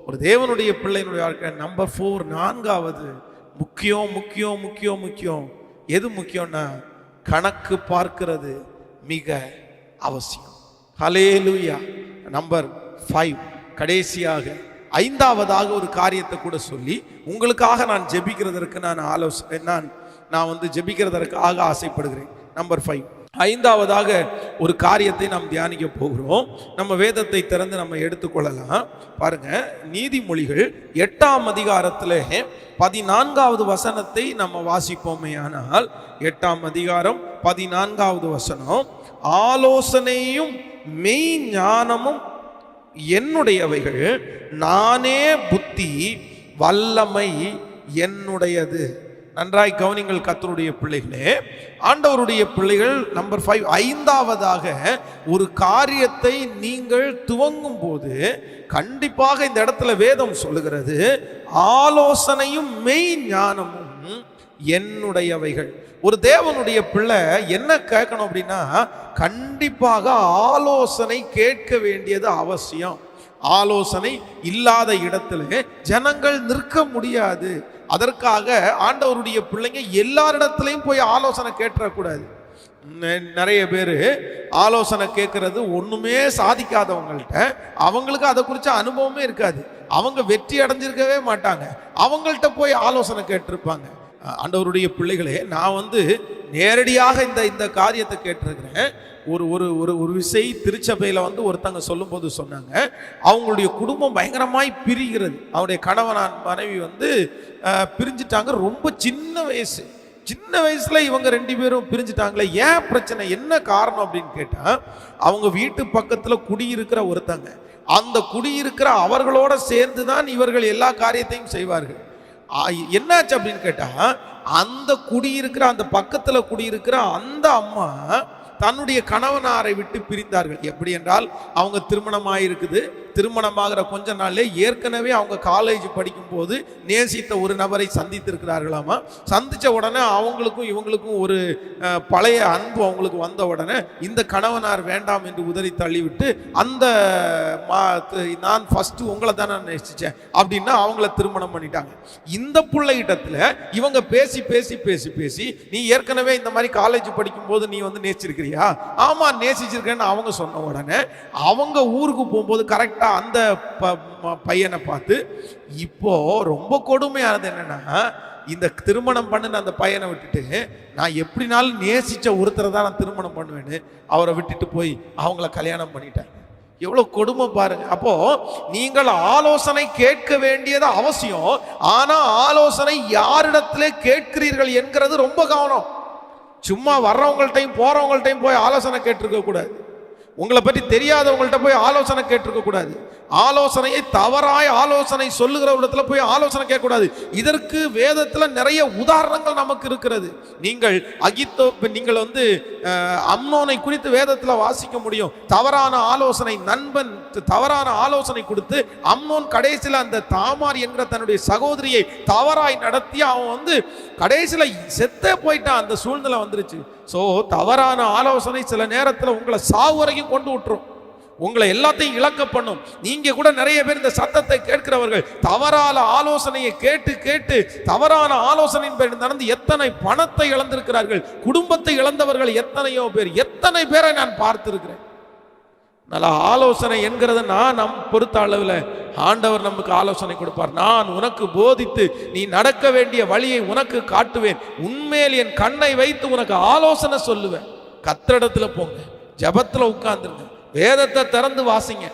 ஒரு தேவனுடைய பிள்ளையினுடைய வாழ்க்கை நம்பர் 4 4ஆவது முக்கியம் முக்கியம் முக்கியம் முக்கியம். எது முக்கியம்னா கணக்கு பார்க்கிறது மிக அவசியம். ஹல்லேலூயா. நம்பர் 5 கடைசியாக 5ஆவதாக ஒரு காரியத்தை கூட சொல்லி உங்களுக்காக நான் ஜெபிக்கிறதற்கு நான் வந்து ஜெபிக்கிறதற்காக ஆசைப்படுகிறேன். நம்பர் 5 5ஆவதாக ஒரு காரியத்தை நாம் தியானிக்க போகிறோம். நம்ம வேதத்தை திறந்து நம்ம எடுத்துக்கொள்ளலாம். பாருங்க, நீதிமொழிகள் 8ஆம் அதிகாரத்தில் 14வது வசனத்தை நம்ம வாசிப்போமே. ஆனால் 8ஆம் அதிகாரம் 14வது வசனம், ஆலோசனையும் மெய் ஞானமும் என்னுடையவைகள், நானே புத்தி வல்லமை என்னுடையது. நன்றாய் கவனிங்கள் கர்த்தருடைய பிள்ளைகளே, ஆண்டவருடைய பிள்ளைகள். நம்பர் 5 5ஆவதாக ஒரு காரியத்தை நீங்கள் துவங்கும் போது கண்டிப்பாக இந்த இடத்துல வேதம் சொல்லுகிறது, ஆலோசனையும் மெய் ஞானமும் என்னுடையவைகள். ஒரு தேவனுடைய பிள்ளை என்ன கேட்கணும் அப்படின்னா, கண்டிப்பாக ஆலோசனை கேட்க வேண்டியது அவசியம். ஆலோசனை இல்லாத இடத்துல ஜனங்கள் நிற்க முடியாது. அதற்காக ஆண்டவருடைய பிள்ளைங்க எல்லாரிடத்துலையும் போய் ஆலோசனை கேட்டுறக்கூடாது. நிறைய பேர் ஆலோசனை கேட்கறது ஒண்ணுமே சாதிக்காதவங்கள்ட்ட, அவங்களுக்கு அதை குறித்த அனுபவமே இருக்காது, அவங்க வெற்றி அடைஞ்சிருக்கவே மாட்டாங்க, அவங்கள்ட்ட போய் ஆலோசனை கேட்டிருப்பாங்க. ஆண்டவருடைய பிள்ளைகளே, நான் வந்து நேரடியாக இந்த காரியத்தை கேட்டிருக்கிறேன். ஒரு ஒரு ஒரு ஒரு விசை திருச்சபையில் வந்து ஒருத்தங்க சொல்லும்போது சொன்னாங்க, அவங்களுடைய குடும்பம் பயங்கரமாய் பிரிகிறது. அவருடைய கணவனான் மனைவி வந்து பிரிஞ்சுட்டாங்க. ரொம்ப சின்ன வயசுல இவங்க 2 பேரும் பிரிஞ்சுட்டாங்களே, ஏன் பிரச்சனை, என்ன காரணம் அப்படின்னு கேட்டா, அவங்க வீட்டு பக்கத்துல குடியிருக்கிற ஒருத்தங்க, அந்த குடியிருக்கிற அவர்களோட சேர்ந்து தான் இவர்கள் எல்லா காரியத்தையும் செய்வார்கள். என்னாச்சு அப்படின்னு கேட்டா, அந்த குடியிருக்கிற அந்த பக்கத்துல குடியிருக்கிற அந்த அம்மா தன்னுடைய கணவனாரை விட்டு பிரிந்தார்கள். எப்படி என்றால், அவங்க திருமணமாயிருக்குது. திருமணமாகிற கொஞ்ச நாள்லே ஏற்கனவே அவங்க காலேஜ் படிக்கும் போது நேசித்த ஒரு நபரை சந்தித்திருக்கிறார்களாமா. சந்தித்த உடனே அவங்களுக்கும் இவங்களுக்கும் ஒரு பழைய அன்பு அவங்களுக்கு வந்த உடனே இந்த கணவனார் வேண்டாம் என்று உதறி தள்ளிவிட்டு, அந்த நான் ஃபஸ்ட்டு உங்களை தான் நான் நேசித்தேன் அப்படின்னா அவங்கள திருமணம் பண்ணிட்டாங்க. இந்த பிள்ளைகிட்டத்தில் இவங்க பேசி பேசி பேசி பேசி, நீ ஏற்கனவே இந்த மாதிரி காலேஜ் படிக்கும் போது நீ வந்து நேசிச்சிருக்கிறியா? ஆமா நேசிச்சிருக்கேன்னு அவங்க சொன்ன உடனே அவங்க ஊருக்கு போகும்போது கரெக்டா அந்த பையனை பார்த்து, இப்போ ரொம்ப கொடுமையானது என்னன்னா, இந்த திருமணம் பண்ணின அந்த பையனை விட்டுட்டு நான் எப்படினாலும் நேசிச்ச ஒருத்தரை தான் நான் திருமணம் பண்ணுவேன்னு அவரை விட்டுட்டு போய் அவங்கள கல்யாணம் பண்ணிட்டேன். எவ்வளவு கொடுமை பாருங்க. அப்போ நீங்கள் ஆலோசனை கேட்க வேண்டியது அவசியம். ஆனா ஆலோசனை யாரிடத்திலே கேட்கிறீர்கள் என்கிறது ரொம்ப கவனம். சும்மா வர்றவங்கள்ட்டையும் போறவங்கள்ட்டையும் போய் ஆலோசனை கேட்டிருக்க கூடாது. உங்களை பற்றி தெரியாதவங்கள்ட்ட போய் ஆலோசனை கேட்டிருக்க கூடாது. ஆலோசனையை தவறாய் ஆலோசனை சொல்லுகிற இடத்துல போய் ஆலோசனை கேட்கக்கூடாது. இதற்கு வேதத்தில் நிறைய உதாரணங்கள் நமக்கு இருக்கிறது. நீங்கள் வந்து அம்னோனை குறித்து வேதத்தில் வாசிக்க முடியும். தவறான ஆலோசனை, நண்பன் தவறான ஆலோசனை கொடுத்து அம்னோன் கடைசியில் அந்த தாமார் என்கிற தன்னுடைய சகோதரியை தவறாய் நடத்தி அவன் வந்து கடைசியில் செத்தே போயிட்டான். அந்த சூழ்நிலை வந்துருச்சு. ஸோ தவறான ஆலோசனை சில நேரத்தில் உங்களை சாவு வரைக்கும் கொண்டு விட்டுரும். உங்களை எல்லாத்தையும் இழக்க பண்ணும். நீங்க கூட நிறைய பேர் இந்த சத்தத்தை கேட்கிறவர்கள் தவறான ஆலோசனையை கேட்டு கேட்டு தவறான ஆலோசனையின் பேர் நடந்து எத்தனை பணத்தை இழந்திருக்கிறார்கள், குடும்பத்தை இழந்தவர்கள் எத்தனையோ பேர், எத்தனை பேரை நான் பார்த்திருக்கிறேன். நல்ல ஆலோசனை என்கிறது நம் பொறுத்த அளவில் ஆண்டவர் நமக்கு ஆலோசனை கொடுப்பார். நான் உனக்கு போதித்து நீ நடக்க வேண்டிய வழியை உனக்கு காட்டுவேன், உண்மையில் என் கண்ணை வைத்து உனக்கு ஆலோசனை சொல்லுவேன். கத்திரிடத்துல போங்க, ஜபத்துல உட்கார்ந்துருங்க, வேதத்தை திறந்து வாசிங்க.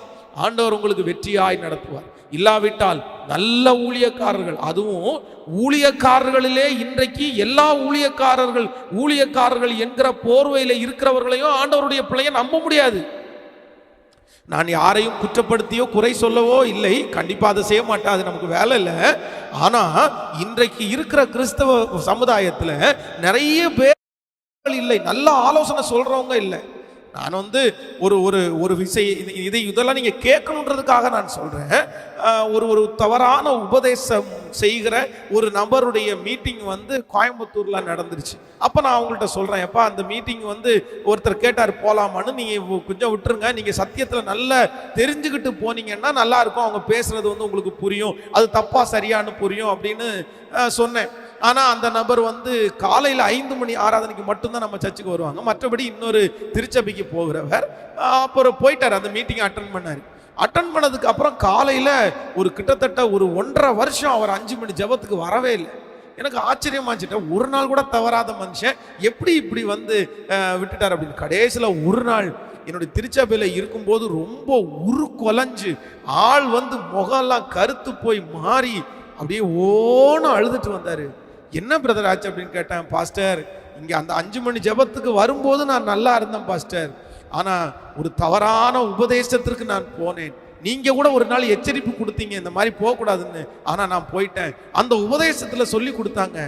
ஆண்டவர் உங்களுக்கு வெற்றியாய் நடத்துவார். இல்லாவிட்டால் நல்ல ஊழியக்காரர்கள், அதுவும் ஊழியக்காரர்களிலே இன்றைக்கு எல்லா ஊழியக்காரர்கள் என்கிற போர்வையில் இருக்கிறவர்களையும் ஆண்டவருடைய பிள்ளையை நம்ப முடியாது. நான் யாரையும் குற்றப்படுத்தியோ குறை சொல்லவோ இல்லை, கண்டிப்பா அதை செய்ய மாட்டேன், அது நமக்கு வேலை இல்லை. ஆனா இன்றைக்கு இருக்கிற கிறிஸ்தவ சமுதாயத்துல நிறைய பேர் இல்லை, நல்ல ஆலோசனை சொல்றவங்க இல்லை. நான் வந்து ஒரு இதெல்லாம் நீங்க கேட்கணுன்றதுக்காக நான் சொல்றேன். ஒரு தவறான உபதேசம் செய்கிற ஒரு நபருடைய மீட்டிங் வந்து கோயம்புத்தூர்ல நடந்துருச்சு. அப்ப நான் அவங்கள்ட்ட சொல்றேன், எப்பா அந்த மீட்டிங் வந்து ஒருத்தர் கேட்டார் போலாமான்னு, நீங்க கொஞ்சம் விட்டுருங்க, நீங்க சத்தியத்துல நல்லா தெரிஞ்சுக்கிட்டு போனீங்கன்னா நல்லா இருக்கும், அவங்க பேசுறது வந்து உங்களுக்கு புரியும், அது தப்பா சரியானு புரியும் அப்படின்னு சொன்னேன். ஆனா அந்த நபர் வந்து காலையில 5 மணி ஆராதனைக்கு மட்டும்தான் நம்ம சர்ச்சுக்கு வருவாங்க, மற்றபடி இன்னொரு திருச்சபைக்கு போகிறவர். அப்புறம் போயிட்டார், அந்த மீட்டிங் அட்டன் பண்ணாரு. அட்டன் பண்ணதுக்கு அப்புறம் காலையில கிட்டத்தட்ட 1.5 வருஷம் அவர் 5 மணி ஜபத்துக்கு வரவே இல்லை. எனக்கு ஆச்சரியமாச்சுட்டேன், ஒரு நாள் கூட தவறாத மனுஷன் எப்படி இப்படி வந்து விட்டுட்டார் அப்படின்னு. கடைசியில் ஒரு நாள் என்னுடைய திருச்சபையில இருக்கும்போது ரொம்ப உருக்குலைஞ்சு ஆள் வந்து முகம்லாம் கருத்து போய் மாறி அப்படியே ஓன்னு அழுதுட்டு வந்தாரு. என்ன பிரதர் ஆச்சு அப்படின்னு கேட்டேன். பாஸ்டர், இங்க அந்த 5 மணி ஜபத்துக்கு வரும்போது நான் நல்லா இருந்தேன் பாஸ்டர், ஆனா ஒரு தவறான உபதேசத்திற்கு நான் போனேன். நீங்க கூட ஒரு நாள் எச்சரிப்பு கொடுத்தீங்க இந்த மாதிரி போகக்கூடாதுன்னு, ஆனா நான் போயிட்டேன். அந்த உபதேசத்துல சொல்லி கொடுத்தாங்க,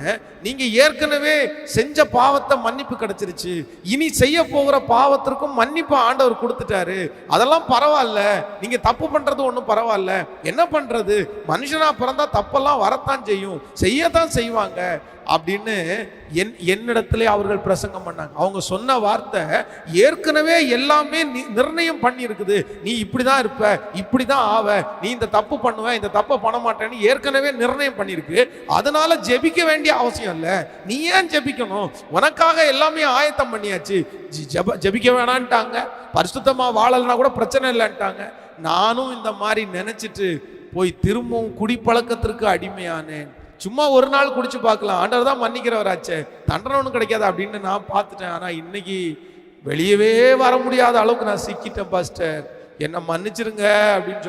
நீங்க ஏற்கனவே செஞ்ச பாவத்தை மன்னிப்பு கிடைச்சிருச்சு, இனி செய்ய போகிற பாவத்திற்கும் மன்னிப்பு ஆண்டவர் கொடுத்துட்டாரு, அதெல்லாம் பரவாயில்ல, நீங்க தப்பு பண்றது ஒன்றும் பரவாயில்ல, என்ன பண்றது, மனுஷனா பிறந்தா தப்பெல்லாம் வரத்தான் செய்யும், செய்யத்தான் செய்வாங்க அப்படின்னு என்னிடத்திலே அவர்கள் பிரசங்கம் பண்ணாங்க. அவங்க சொன்ன வார்த்தை ஏற்கனவே எல்லாமே நிர்ணயம் பண்ணி இருக்குது, நீ இப்படிதான் இருப்ப, இப்படிதான் ஆவ, நீ இந்த தப்பு பண்ணுவ, இந்த தப்பை பண்ண மாட்டேன்னு ஏற்கனவே நிர்ணயம் பண்ணிருக்கு. அதனால ஜெபிக்க வேண்டிய அவசியம் இல்லை, நீ ஏன் ஜெபிக்கணும், உனக்காக எல்லாமே ஆயத்தம் பண்ணியாச்சு, ஜெபிக்க வேணான்ட்டாங்க. பரிசுத்தமா வாழலைன்னா கூட பிரச்சனை இல்லைன்ட்டாங்க. நானும் இந்த மாதிரி நினைச்சிட்டு போய் திரும்பவும் குடிப்பழக்கத்திற்கு அடிமையானேன். சும்மா ஒரு நாள் குடிச்சு பார்க்கலாம், ஆண்டவர் தான் மன்னிக்கிறவராச்சே, தண்டனை ஒன்றும் கிடைக்காது அப்படின்னு நான் பார்த்துட்டேன். ஆனால் இன்னைக்கு வெளியவே வர முடியாத அளவுக்கு நான் சிக்கிட்டேன் பாஸ்டர், என்னை மன்னிச்சிருங்க அப்படின்னு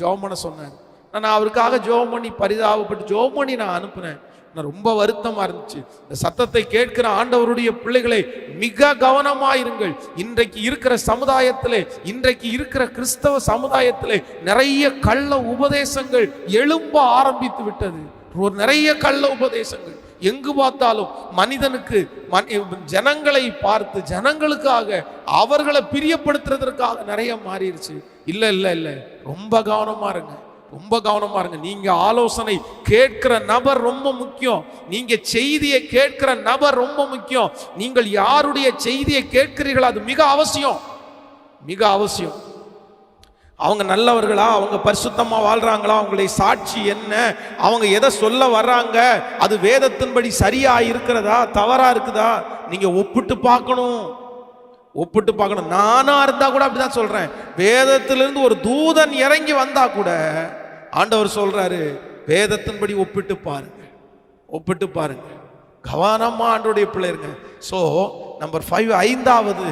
ஜெபம் பண்ண சொன்னார். நான் அவருக்காக ஜெபம் பண்ணி பரிதாபப்பட்டு ஜெபம் பண்ணி நான் அனுப்புனேன். நான் ரொம்ப வருத்தமா இருந்துச்சு. இந்த சத்தத்தை கேட்கிற ஆண்டவருடைய பிள்ளைகளை மிக கவனமாயிருங்கள். இன்றைக்கு இருக்கிற சமுதாயத்திலே, இன்றைக்கு இருக்கிற கிறிஸ்தவ சமுதாயத்திலே நிறைய கள்ள உபதேசங்கள் எழும்ப ஆரம்பித்து விட்டது. ஒரு நிறைய கள்ள உபதேசங்கள் எங்கு பார்த்தாலும் மனிதனுக்கு ஜனங்களை பார்த்து ஜனங்களுக்காக அவர்களை பிரியப்படுத்துறதற்காக நிறைய மாறிடுச்சு. இல்ல இல்ல இல்ல, ரொம்ப கவனமா இருங்க, ரொம்ப கவனமா இருங்க. நீங்க ஆலோசனை கேட்கிற நபர் ரொம்ப முக்கியம். நீங்க செய்தியை கேட்கிற நபர் ரொம்ப முக்கியம். நீங்கள் யாருடைய செய்தியை கேட்கிறீர்கள் அது மிக அவசியம், மிக அவசியம். அவங்க நல்லவர்களா, அவங்க பரிசுத்தமா வாழ்றாங்களா, அவங்களுடைய சாட்சி என்ன, அவங்க எதை சொல்ல வர்றாங்க, அது வேதத்தின்படி சரியா இருக்கிறதா தவறா இருக்குதா, நீங்க ஒப்பிட்டு பார்க்கணும், ஒப்பிட்டு பார்க்கணும். நானா இருந்தா கூட அப்படிதான் சொல்றேன். வேதத்திலிருந்து ஒரு தூதன் இறங்கி வந்தா கூட ஆண்டவர் சொல்றாரு, வேதத்தின்படி ஒப்பிட்டு பாருங்க, ஒப்பிட்டு பாருங்க. கவனமா ஆண்டவருடைய பிள்ளைங்க. ஸோ நம்பர் 5, 5வது,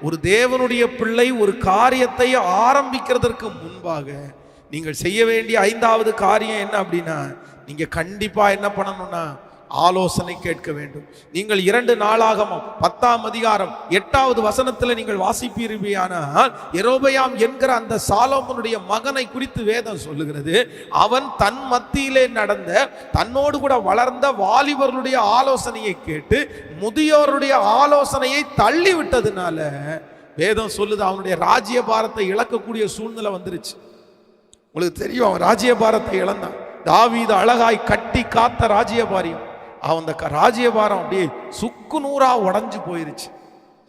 ஒரு தேவனுடைய பிள்ளை ஒரு காரியத்தை ஆரம்பிக்கிறதற்கு முன்பாக நீங்கள் செய்ய வேண்டிய 5வது காரியம் என்ன அப்படின்னா, நீங்க கண்டிப்பா என்ன பண்ணணும்னா ஆலோசனை கேட்க வேண்டும். நீங்கள் 2 நாளாகமம் 10ஆம் அதிகாரம் 8வது வசனத்தில் நீங்கள் வாசிப்பீர்கள். யெரொபெயாம் என்கிற அந்த சாலோமோனுடைய மகனை குறித்து வேதம் சொல்லுகிறது, அவன் தன் மத்தியிலே நடந்த தன்னோடு கூட வளர்ந்த வாலிபர்களுடைய ஆலோசனையை கேட்டு முதியோருடைய ஆலோசனையை தள்ளி விட்டதுனால வேதம் சொல்லுது அவனுடைய ராஜ்யபாரத்தை இழக்கக்கூடிய சூழ்நிலை வந்துருச்சு. உங்களுக்கு தெரியும், அவன் ராஜ்யபாரத்தை இழந்தான். தாவீது அழகாய் கட்டி காத்த ராஜ்யபாரியம், அவன் அந்த ராஜ்யபாரம் அப்படியே சுக்கு நூறா உடைஞ்சு போயிருச்சு.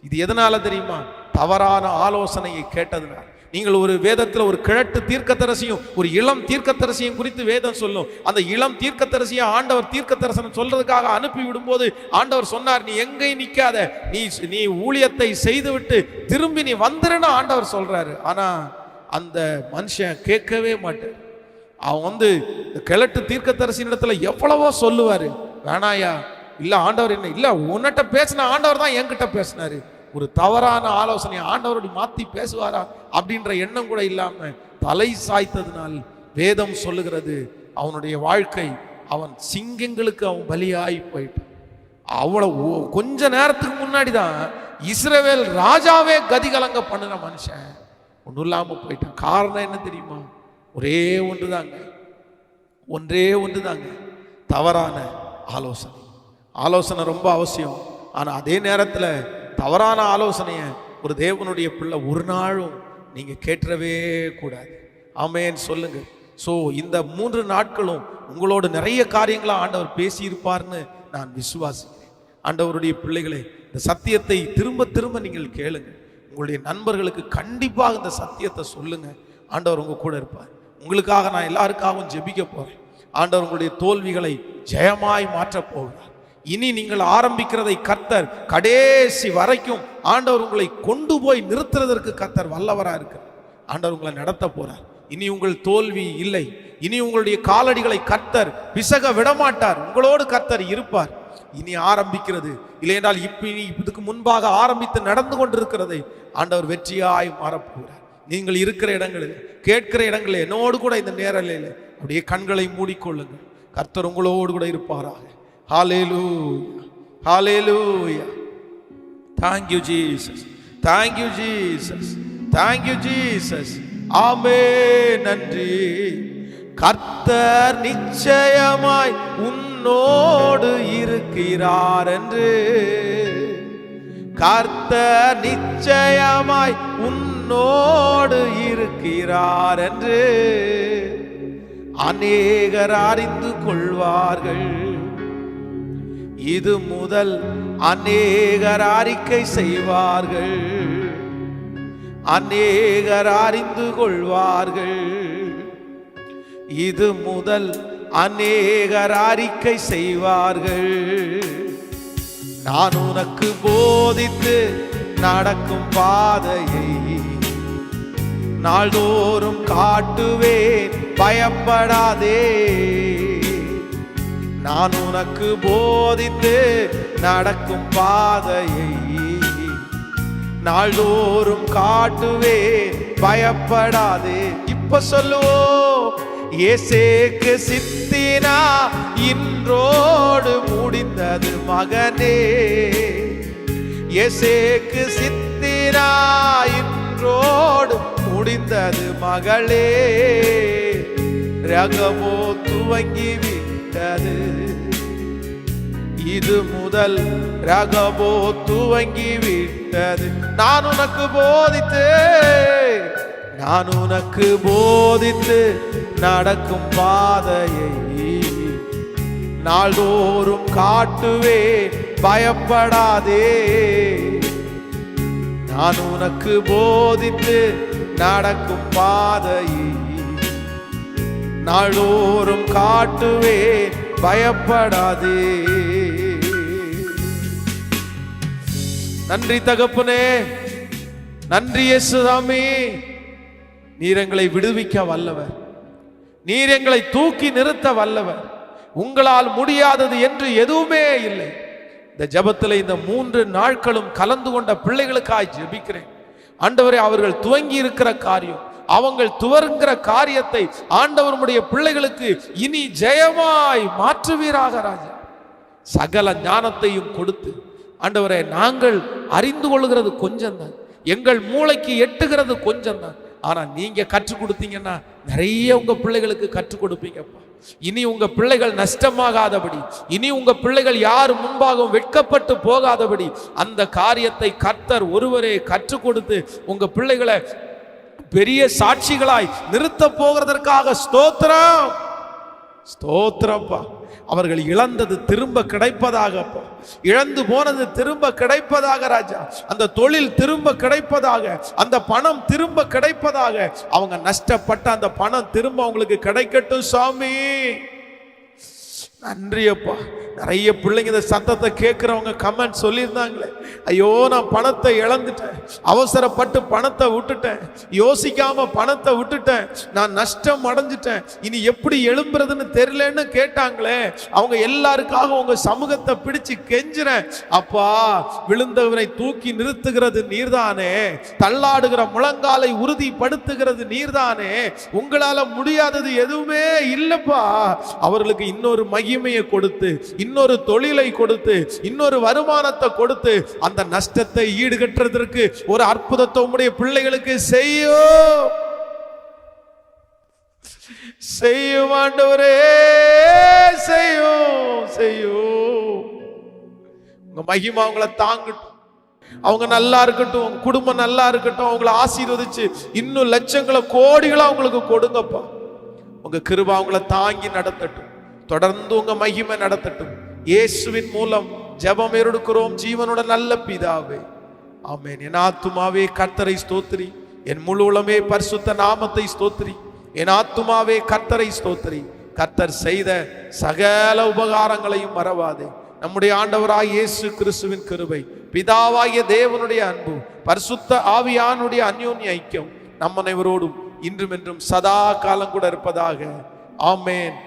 இது எதனால தெரியுமா? தவறான ஆலோசனையை கேட்டதுனால. நீங்கள் ஒரு வேதத்தில் ஒரு கிழட்டு தீர்க்கதரிசியும் ஒரு இளம் தீர்க்கதரிசியும் குறித்து வேதம் சொல்லும். அந்த இளம் தீர்க்கதரிசியை ஆண்டவர் தீர்க்க தரிசனம் சொல்றதுக்காக அனுப்பி விடும்போது ஆண்டவர் சொன்னார், நீ எங்கேயும் நிற்காத, நீ ஊழியத்தை செய்துவிட்டு திரும்பி நீ வந்துருன்னு ஆண்டவர் சொல்றாரு. ஆனா அந்த மனுஷன் கேட்கவே மாட்டார். அவன் இந்த கிழட்டு தீர்க்கதரிசியின் இடத்துல எவ்வளவோ சொல்லுவாரு, வேணாயா, இல்ல ஆண்டவர் என்ன இல்ல உன்னிட்ட பேசின ஆண்டவர் தான் என்கிட்ட பேசினாரு. ஒரு தவறான ஆலோசனை ஆண்டவரோட மாத்தி பேசுவாரா அப்படின்ற எண்ணம் கூட இல்லாம தலை சாய்த்ததுனால் வேதம் சொல்லுகிறது அவனுடைய வாழ்க்கை, அவன் சிங்கங்களுக்கு அவன் பலியாகி போயிட்டான். அவ்வளவு கொஞ்ச நேரத்துக்கு முன்னாடி தான் இஸ்ரவேல் ராஜாவே கதிகலங்க பண்ணின மனுஷன் ஒன்றும் இல்லாம போயிட்டான். காரணம் என்ன தெரியுமா? ஒரே ஒன்றுதாங்க, ஒன்றே ஒன்றுதாங்க, தவறான ஆலோசனை. ஆலோசனை ரொம்ப அவசியம். ஆனால் அதே நேரத்தில் தவறான ஆலோசனையை ஒரு தேவனுடைய பிள்ளை ஒரு நாளும் நீங்கள் கேட்டவே கூடாது. ஆமேன் சொல்லுங்க. ஸோ இந்த 3 நாட்களும் உங்களோட நிறைய காரியங்களை ஆண்டவர் பேசியிருப்பார்னு நான் விசுவாசிக்கிறேன். ஆண்டவருடைய பிள்ளைகளே, இந்த சத்தியத்தை திரும்ப திரும்ப நீங்கள் கேளுங்க. உங்களுடைய நண்பர்களுக்கு கண்டிப்பாக இந்த சத்தியத்தை சொல்லுங்க. ஆண்டவர் உங்க கூட இருப்பார். உங்களுக்காக நான் எல்லாருக்காகவும் ஜெபிக்க போறேன். ஆண்டவர் உங்களுடைய தோல்விகளை ஜெயமாய் மாற்றப் போகிறார். இனி நீங்கள் ஆரம்பிக்கிறதை கர்த்தர் கடைசி வரைக்கும் ஆண்டவர் உங்களை கொண்டு போய் நிறுத்துறதற்கு கர்த்தர் வல்லவராக இருக்கிறார். ஆண்டவர் உங்களை நடத்த போறார். இனி உங்கள் தோல்வி இல்லை. இனி உங்களுடைய காலடிகளை கர்த்தர் பிசக விடமாட்டார். உங்களோடு கர்த்தர் இருப்பார். இனி ஆரம்பிக்கிறது இல்லை என்றால் இதுக்கு முன்பாக ஆரம்பித்து நடந்து கொண்டிருக்கிறதை ஆண்டவர் வெற்றியாய் மாறப்போகிறார். நீங்கள் இருக்கிற இடங்களில் கேட்கிற இடங்களில் என்னோடு கூட இந்த நேரலையில் அப்படியே கண்களை மூடிக்கொள்ளுங்கள். கர்த்தர் உங்களோடு கூட இருப்பாராக. ஹல்லேலூயா, ஹல்லேலூயா. Thank you Jesus, thank you Jesus, thank you Jesus. ஆமென். நன்றி. கர்த்தர் நிச்சயமாய் உன்னோடு இருக்கிறார் என்று, கர்த்தர் நிச்சயமாய் உன்னோடு இருக்கிறார் என்று அநேகர் அறிந்து கொள்வார்கள். இது முதல் அநேகர் அறிக்கை செய்வார்கள், அநேகர் அறிந்து கொள்வார்கள். இது முதல் அநேகர் அறிக்கை செய்வார்கள். நான் உனக்கு போதித்து நடக்கும் பாதையை நாள்தோறும் காட்டுவேன், பயப்படாதே. நான் உனக்கு போதித்து நடக்கும் பாதையை நாள்தோறும் காட்டுவே, பயப்படாதே. இப்ப சொல்லுவோம், இயேசுக்கு சித்தினா இன்றோடு முடிந்தது மகனே. இயேசுக்கு சித்தினா இன்றோடு முடிந்தது மகளே. ரகமோ துவங்கி விட்டது, இது முதல் ரகமோ துவங்கி விட்டது. நான் உனக்கு போதித்து நடக்கும் பாதையை நாள்தோறும் காட்டுவே, பயப்படாதே. நான் உனக்கு போதித்து நடக்கும் பாதையை நாள்தோறும் காட்டுவே, பயப்படாதே. நன்றி தகப்பனே, நன்றி இயேசுசாமி. நீர் எங்களை விடுவிக்க வல்லவர், நீர் எங்களை தூக்கி நிறுத்த வல்லவர். உங்களால் முடியாதது என்று எதுவுமே இல்லை. இந்த ஜெபத்தில் இந்த 3 நாட்களும் கலந்து கொண்ட பிள்ளைகளுக்காய் ஜெபிக்கிறேன் ஆண்டவரே. அவர்கள் துவங்கி இருக்கிற காரியம், அவங்கள் துவங்குகிற காரியத்தை ஆண்டவருடைய பிள்ளைகளுக்கு இனி ஜெயமாய் மாற்றுவீராக ராஜா. சகல ஞானத்தையும் கொடுத்து ஆண்டவரே, நாங்கள் அறிந்து கொள்கிறது கொஞ்சம் தான், எங்கள் மூளைக்கு எட்டுகிறது கொஞ்சம் தான். ஆனா நீங்க கற்றுக் கொடுத்தீங்கன்னா நிறைய உங்க பிள்ளைகளுக்கு கற்றுக் கொடுப்பீங்கப்பா. இனி உங்க பிள்ளைகள் நஷ்டமாகாதபடி, இனி உங்க பிள்ளைகள் யார் முன்பாகவும் வெட்கப்பட்டு போகாதபடி அந்த காரியத்தை கர்த்தர் ஒருவரே கற்றுக் கொடுத்து உங்க பிள்ளைகளை பெரிய சாட்சிகளாய் நிறுத்த போகிறதற்காக ஸ்தோத்திரம், ஸ்தோத்திரப்பா. அவர்கள் இழந்தது திரும்ப கிடைப்பதாக, இழந்து போனது திரும்ப கிடைப்பதாக ராஜா. அந்த தொழில் திரும்ப கிடைப்பதாக, அந்த பணம் திரும்ப கிடைப்பதாக, அவங்க நஷ்டப்பட்ட அந்த பணம் திரும்ப அவங்களுக்கு கிடைக்கட்டும் சாமி. நன்றி அப்பா. நிறைய பிள்ளைங்க இந்த சத்தத்தை கேட்கிறவங்க கமெண்ட் சொல்லியிருந்தாங்களே, ஐயோ நான் பணத்தை இழந்துட்டேன், அவசரப்பட்டு பணத்தை விட்டுட்டேன், யோசிக்காம பணத்தை விட்டுட்டேன், நான் நஷ்டம் அடைஞ்சிட்டேன், இனி எப்படி எழும்புறதுன்னு தெரியலன்னு கேட்டாங்களே. அவங்க எல்லாருக்காக உங்க சமூகத்தை பிடிச்சு கெஞ்சுறேன் அப்பா. விழுந்தவனை தூக்கி நிறுத்துகிறது நீர்தானே, தள்ளாடுகிற முழங்காலை உறுதிப்படுத்துகிறது நீர்தானே. உங்களால முடியாதது எதுவுமே இல்லப்பா. அவர்களுக்கு இன்னொரு மகிமையை கொடுத்து, இன்னொரு தொழிலை கொடுத்து, இன்னொரு வருமானத்தை கொடுத்து அந்த நஷ்டத்தை ஈடுகட்டுறதற்கு ஒரு அற்புதத்தை உம்முடைய பிள்ளைகளுக்கு செய்யும் ஆண்டவரே, செய்யும். உங்க மகிமை அவங்கள தாங்கட்டும், அவங்க நல்லா இருக்கட்டும், குடும்பம் நல்லா இருக்கட்டும், அவங்களை ஆசீர்வதிச்சு இன்னும் லட்சங்களை கோடிகளை அவங்களுக்கு கொடுங்கப்பா. உங்க கிருபை அவங்கள தாங்கி நடத்தட்டும், தொடர்ந்து உங்க மகிமை நடத்தட்டும். இயேசுவின் மூலம் ஜெபம் எடுக்கிறோம் ஜீவனோட நல்ல பிதாவே, ஆமென். என் ஆத்துமாவே கர்த்தரை ஸ்தோத்திரி, என் முழு உளமே பரிசுத்த நாமத்தை ஸ்தோத்திரி. என் ஆத்துமாவே கர்த்தரை ஸ்தோத்திரி, கர்த்தர் செய்த சகல உபகாரங்களையும் மறவாதே. நம்முடைய ஆண்டவராய் இயேசு கிறிஸ்துவின் கிருபை, பிதாவாகிய தேவனுடைய அன்பு, பரிசுத்த ஆவியானுடைய அந்யோன்ய ஐக்கியம் நம் அனைவரோடும் இன்றும் என்றும் சதா காலம் கூட இருப்பதாக. ஆமென்.